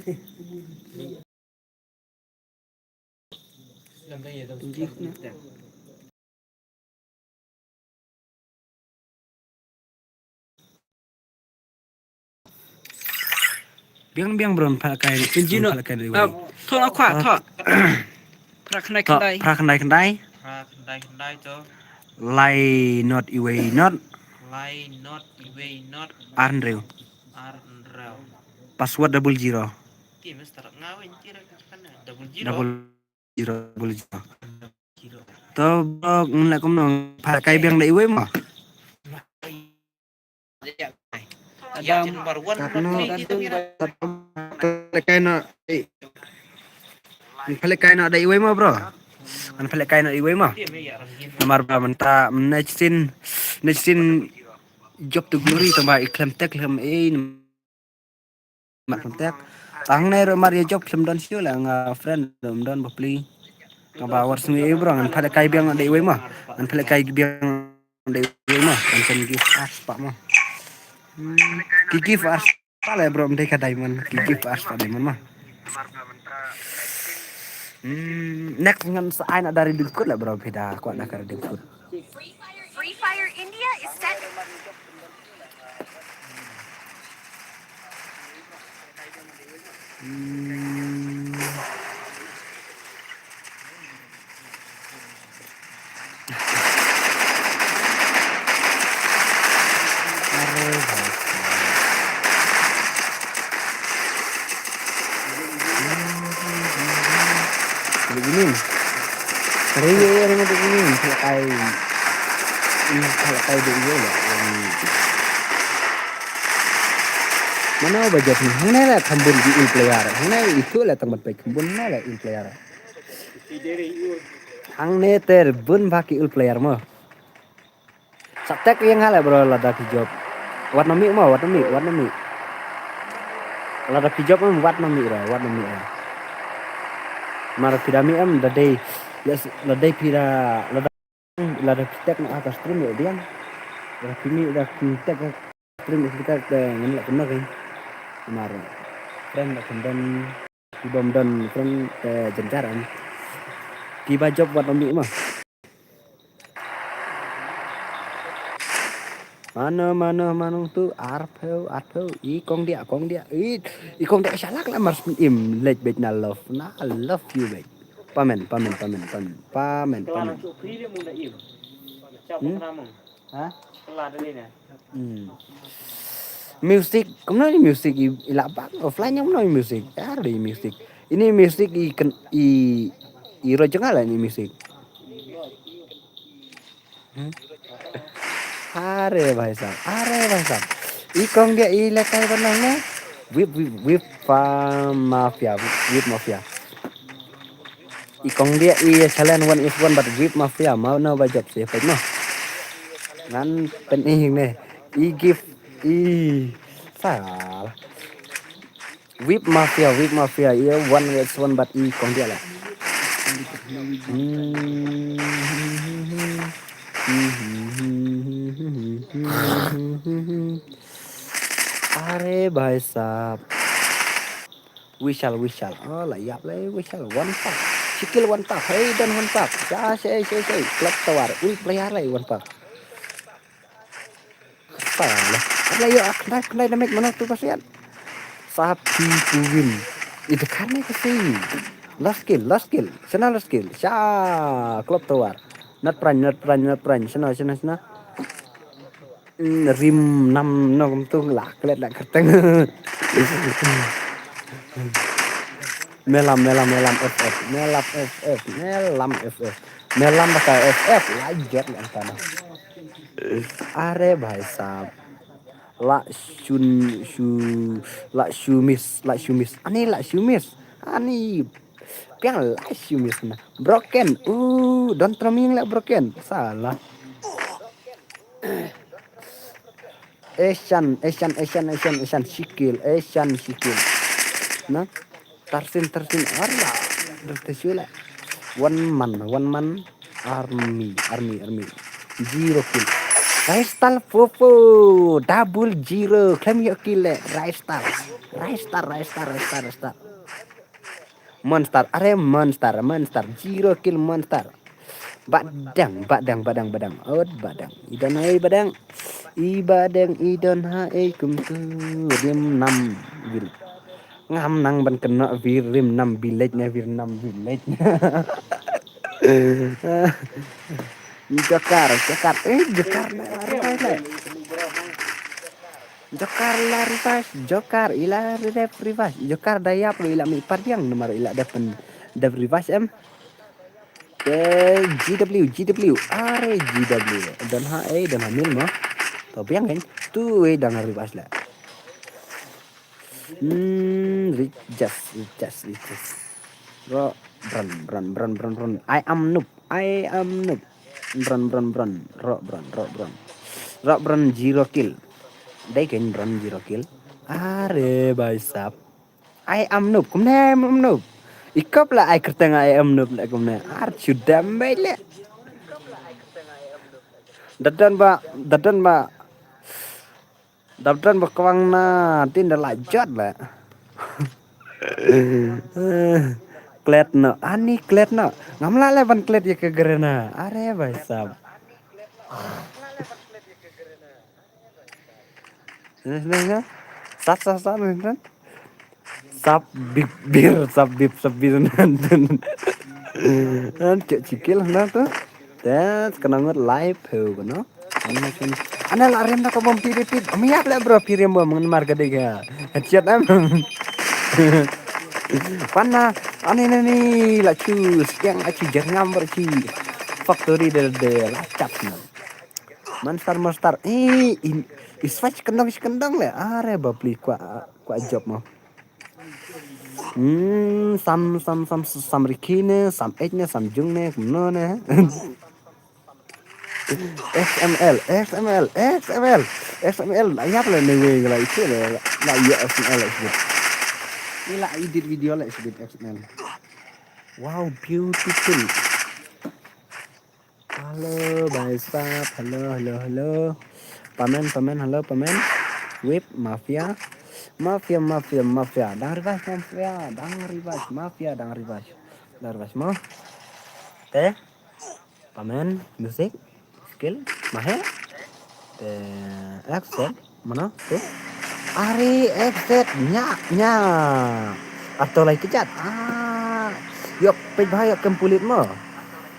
S1: bron pakai
S3: Jino.
S1: pakai
S3: Thon aqua thọ. Prakhnai khandai.
S1: kendai
S2: Kendai cho.
S1: lai not iway not
S2: Line not away not
S1: arnrew
S2: arnraw.
S1: password 00
S2: Ti Mister ngawin tira kan double
S1: double zero to bro ngla kom no pakai biang dai iway mo
S2: Yang nomor 1
S1: pakai no dai iway mo bro an pakai no iway mo nomor ba menta nechin job to glory tamba iklam tek lam mat tek tang ne ro maria job sem don siu la nga friend dom don bapli tamba war smi bro an pakai biang dai iway mo an pakai biang dai iway mo an kan give as pak mo give as pala bro mdeka diamond give as pa diamond mo next ngan sa aina dari dikut lah bro beda kuat nak ada dikut
S4: Free Fire India is set.
S1: begini hari ini begini pakai ini pakai dia lah mana budget ni hanya lah kambun di player hanya itu lah tempat baik kambun lah player hang neter bun baki player mah sabtek yang hal bro lada job warna mi mah warna mi lada job mah warna mi mar pirami am dadai pira lada pitek na atas stream ya diam lada pini udah pitek stream kita ngin la kena kan mar friend da kendan ibam dan friend jenjaran tiba job buat ambil mah mana tu arpeu i kong dia i kong dia salak lah mas im let bet na love you bet pamen music kamu ni music ilabak offline yang mana music ada music ini music i rojengala ni music Are भाई साहब ikong dia ilekai benangnya whip mafia ikong dia challenge 1 but whip mafia mau no bajak sih no ngan penting nih give salah whip mafia iya 1 but ikong dia lah Are भाई साहब we shall oh lah ya we shall one pack sikil one pack hey dan one pack ya say klub tawar player lah one pack salah ada yo kena damage mana tuh pasian sapi win itu karena kesini last kill sana last kill klub tawar not prime sana rim 5 nom tu lah kelet nak keteng melam ff melam pakai ff lajet yang sana are भाई साहब la shumis ani piang la shumis na broken don't treming like broken salah Asian sikil nah tarsin arla tertesula one man army 0 kill Raistal Popo double 0 claim your kill Raistal Raistar. Monster, are monster. Zero kill monster. Badang. Oh, badang. Idon hai kum tu rim nam vil. Ngam nang ban kena vir rim nam village. Jokar. Jokar ila revive. Jokar daya pro ila mi pardiang nomor ila depan revive em. GW are GW dan hamil mah tapi yang kan tu dan revive lah. Just run. I am noob. Run. Run zero kill. They can run zero kill. Are bhai sahab. I am noob. Kumne I am noob. Ikap lah I kerteng I am noob lah kumne. Ar sudah mele. Dadan ba kawang na tin dah lajat lah. Klet no. Ngamla le ban klet ya ke gerena. Are bhai sahab. Nah. Sat kan. Sab bib nanti. Cek cikil tuh. That's kenangan live no. Ana larian nak bom pipit. Miap lah bro pirim bom mengemar kedega. Headshot am. Pana ane ni la cus yang aci jangam berci. Factory del lacap no. Monster. Iswatch kendang lah. Are babli kwa job mah. Sam rikine, sam etnya, sam jungne, kumnone. XML. Ayap lah newe lah itu lah. Lah iya XML lah sebut. Ini lah edit video lah sebut XML. Wow, beautiful. Halo, Baisap. Halo. Pamen. Halo, pamen. Whip, mafia. Dang ribas mau. Pamen, musik, skill, mahe. Exit, mana tuh? Ari exit nya. Atau lagi kejat. Yuk pejbahaya kempulit mo.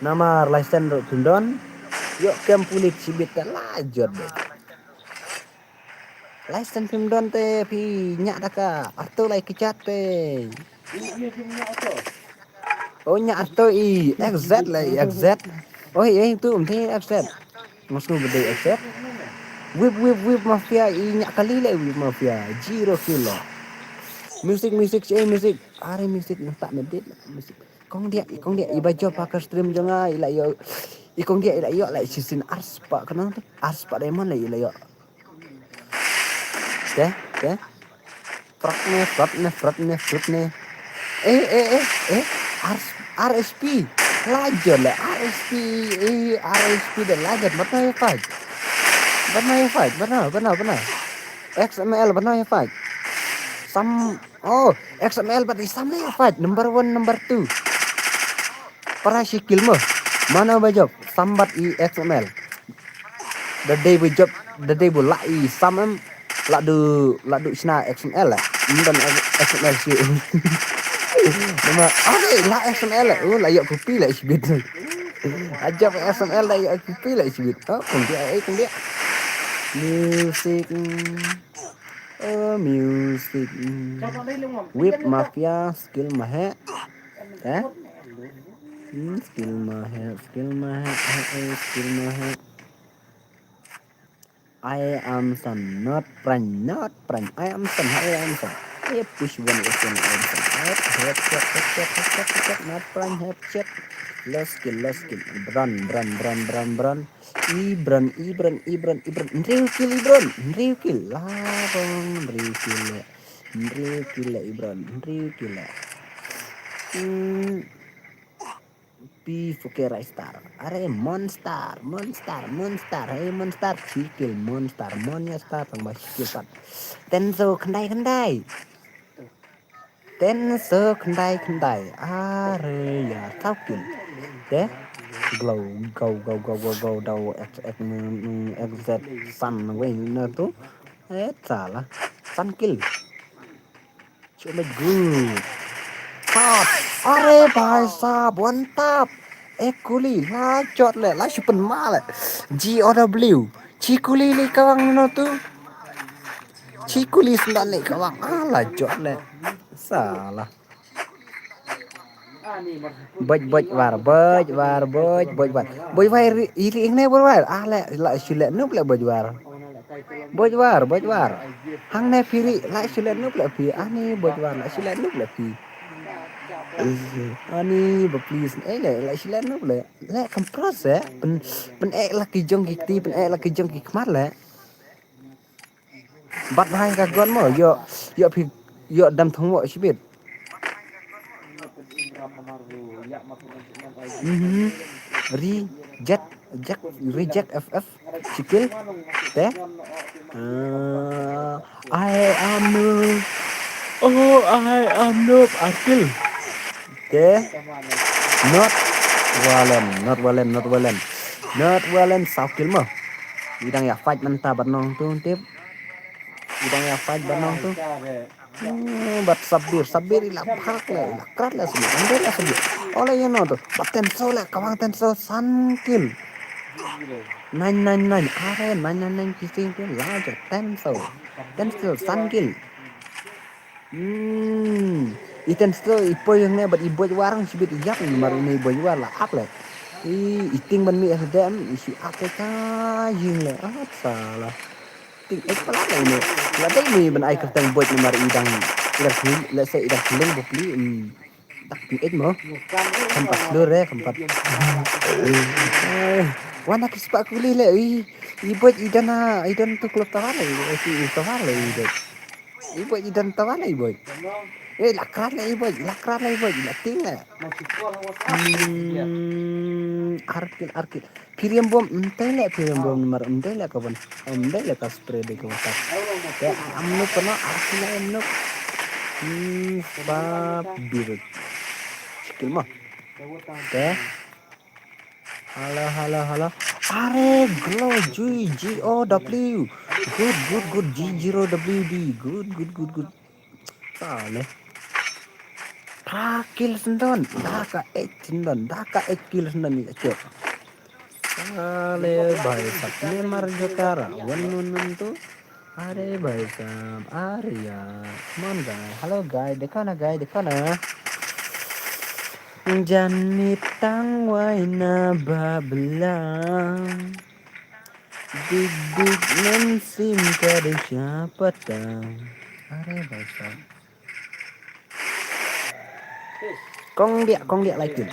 S1: Nama license Tundon. Yuk kempulit sibit lajot deh. License Tundon teh pi nyak daka. Atau lagi kejat teh. Oh nyak atau exit lah exit. Oh itu exit. Masuk gede exit. Whip mafia nyak kali lah whip mafia. Zero kill lah. Musik. Are musik tak medit musik. Kong dia iba job pakai stream jangan ila yo. Ikong dia ila yo like season arspa kenapa tuh? Arspa diamond lah ila yo. Teh. Frotne. RSP. Lajor lah RSP dan lajor benar ya fight. Benar. XML benar ya fight. XML berarti sama ya fight. Number 1, number 2. Para sikil mo. Mana bajop? Sambat XML. The day bu lai samam ladu sina XML lah. Dan XML sih. Nama lah XML lah. Lah yuk kopi lah isbit. Ajab XML lah yuk kopi lah isbit. Kung dia. Music. Whip mafia skill mahe. Skill mahe. I am son, not prime. I am son. I push one weapon. Headshot. Not prime headshot. Low skill. Run. Ibran. Real kill. Labong. Real kill. Ibran. Real kill. Fukera star. Are monster. Hey monster. Sikil monster. Monya star tambah sikil pat. Tenzo kendai. Tense kendai area talking deh glow go dau exit sun wing nó tuh salah sun kill cuma good top are भाई साहब one tap kuli lah chốt lại lah super mal GOW Cikuli li kawang nó tuh Cikuli sembilan li kawang lah chốt lại salah boj var boj iri ini berwar la sule nup le boj war hang ne piri la sule nup le pi ani boj war la sule nup le pi ani ba please la sule nup le kompres pen la ki jong ki ti pen la ki jong ki kmat le bat hai ka gon mo yo pi yo dam thong mo sibit reject FF skill teh I am noob akil teh not Valen sakil mah bidang ya fight menta banong tuh tip bidang ya fight banong tuh bat sabir ila krat lah sabir oleh yang no tuh bat tenso lah kawang tenso sankil 999 are 999 kising tuh laja tenso sankil iten sto ipo yang ne bat ibo warang sibit ijak mar ini ibo war lah ak le iting ban mi SDM isi APK jing le salah pelat lah ini ladai mi ban ai kertang buat nomor idang let's say idang keling bukli tak PH mo tempat lure tempat wana kispa kuli le buat idan tu klub tawale buat idan tawale buat lakrat le buat lating le arkil Piriam bom nomor kawan ka spray de kawan ya amno pernah arkil amno bab biru skill mah teh halo are glow GOW good G0WD good saleh kill sendon daka 8 kill sendon ni cek ale bhai sab ne mar jokara wannun tu are bhai sab are yaar mon guy hello guy dekha na jani tang waina bablang dig nensim kada siapa tang are bhai sab kong dia like it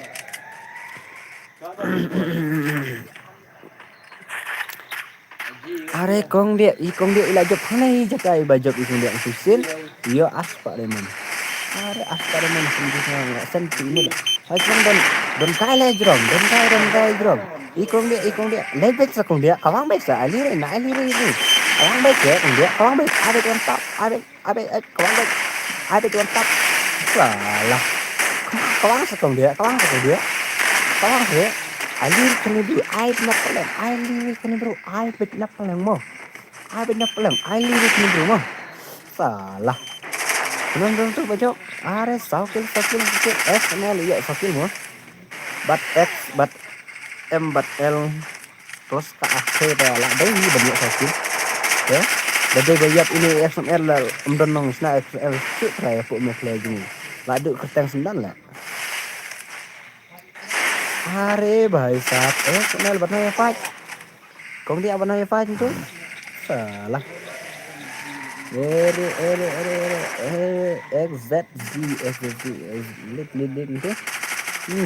S1: are kong dia ila job hanai jakai bajok ikong dia susin yo aspa lemon are aspa lemon sendiri senti ini hasan don kai le jrom ikong dia lebet sa kong dia kawang baik sa alire ini kawang baik ya kong dia ada tuan tap ada kawang baik ada tuan tap salah kawang sa kong dia alir kene bro ai kene bro ai bet napaleng mo alir kene bro mo salah benar tuh bajok are sakil SNL ya sakil mo bat X bat M bat L terus ke akhir lah dai banyak sakil ya badai bayap ini SNL lah umdonong sna XL sik raya puk mes lagi lah duk keteng 9 lah are bhai sab SNL banaya fight kong dia banaya fight itu salah XZZ lit itu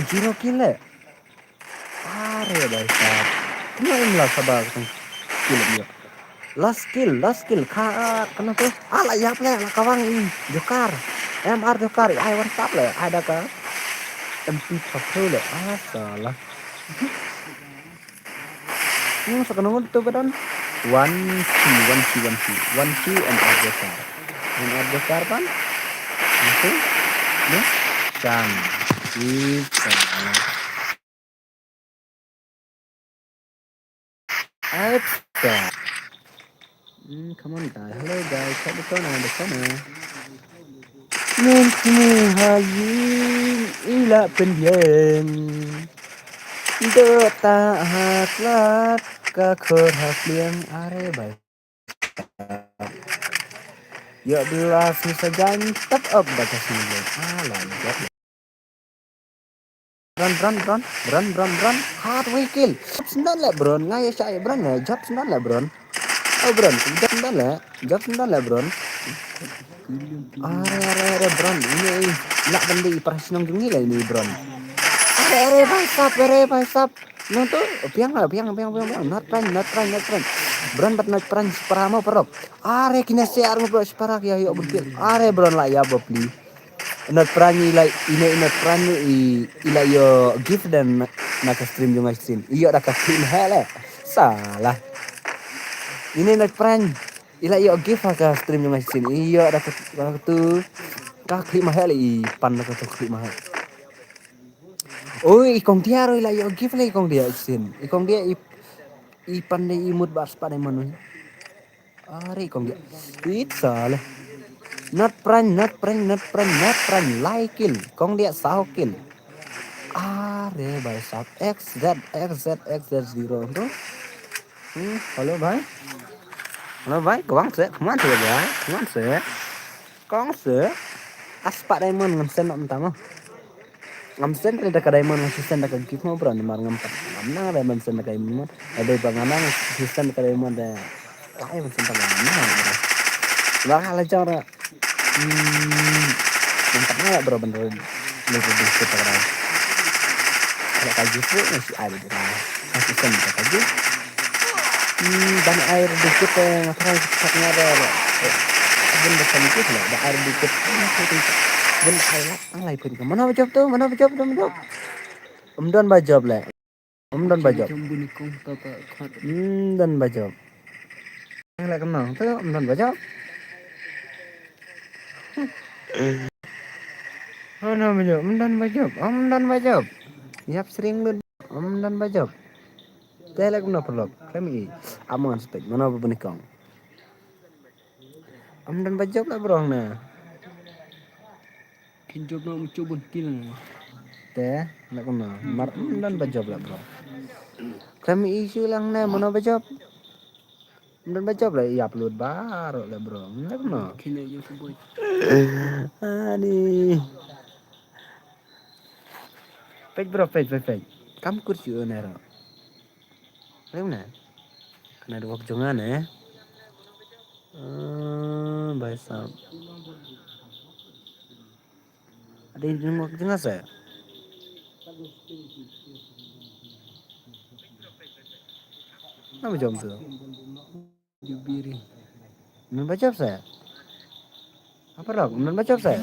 S1: zero kill are bhai sab kemarin lah sabar kill dia last kill kena tuh ala yap le kawang jokar MR jokar I want tap le ada ka MP Patrol salah sekarang tuh badan 1C and Advocate kan itu Nih, Chan. Itu. Acha. Come on guys. Hello guys. Di sana. Nên hayin ila pendiam. Ta hatlat ka khur hasliam are bai. Ya belas misajan tap up baca sini. Lanjut. Run. Hard way kill. Job 9 lah bro. Ngaya saya bro. Job 9 lah bro. Oh bro. Job 9 lah bro. Are bro. Ini nak benda perasaan gini lah ini bro. Are bicep. No tuh, piang. Not prime. Bron bat not prime separamo perok. Are kina share mo bro separak ya yuk berpil. Are bron lah ya bopli. Not prime not prime ila yo gift dan nak stream yung stream. Iyo dah stream hele. Salah. Ini not prime ila yo gift ka stream yung stream. Iyo dah tu klik mahal pan nak klik mahal. Oh, ikong dia ro ila yo gift lagi ikong dia sin. Ikong dia pandai imut bas pandai manu. Are ikong dia. It salah. Not prime. Like kill. Kong dia sao kill. Are by sub XZ0 tu. Halo bhai. Kong se. Come on se. Aspak diamond ngamsen nak mentama. Ngamsen dari dekat diamond asisten dekat gift mau berani mar ngampat. Ngamna diamond sen dekat diamond. Ada banganan asisten dekat diamond ada. Lain sen dekat diamond. Bakal cara nampaknya ya bro bener lebih dikit ada kaji pun masih ada di sana asisten kaji banyak air dikit ngapain saknya ada benda sedikit lah ada air dikit benda air lah alai pun mana bajab tuh Don bajab lah Don bajab dan bajab yang lagi kenal tuh Don bajab Om bajab. Yap sering lu Om bajab. Telek mana perlu? Kami aman spek mana apa benikang. Om bajab lah bro na.
S3: Kinjob na mencoba kilang.
S1: Teh, nak mana? Mar Om bajab lah bro. Kami isu lang na mana bajab. Om bajab lah iya upload baru lah bro. Nak mana?
S3: Kena je sebut.
S1: Ani. Page bro. Kamu kursi nero. Mana? Kena ada waktu jangan Baisam. Ada yang waktu jangan saya. Apa jam tu?
S3: Jubiri.
S1: Baca saya. Apa rak? Baca saya.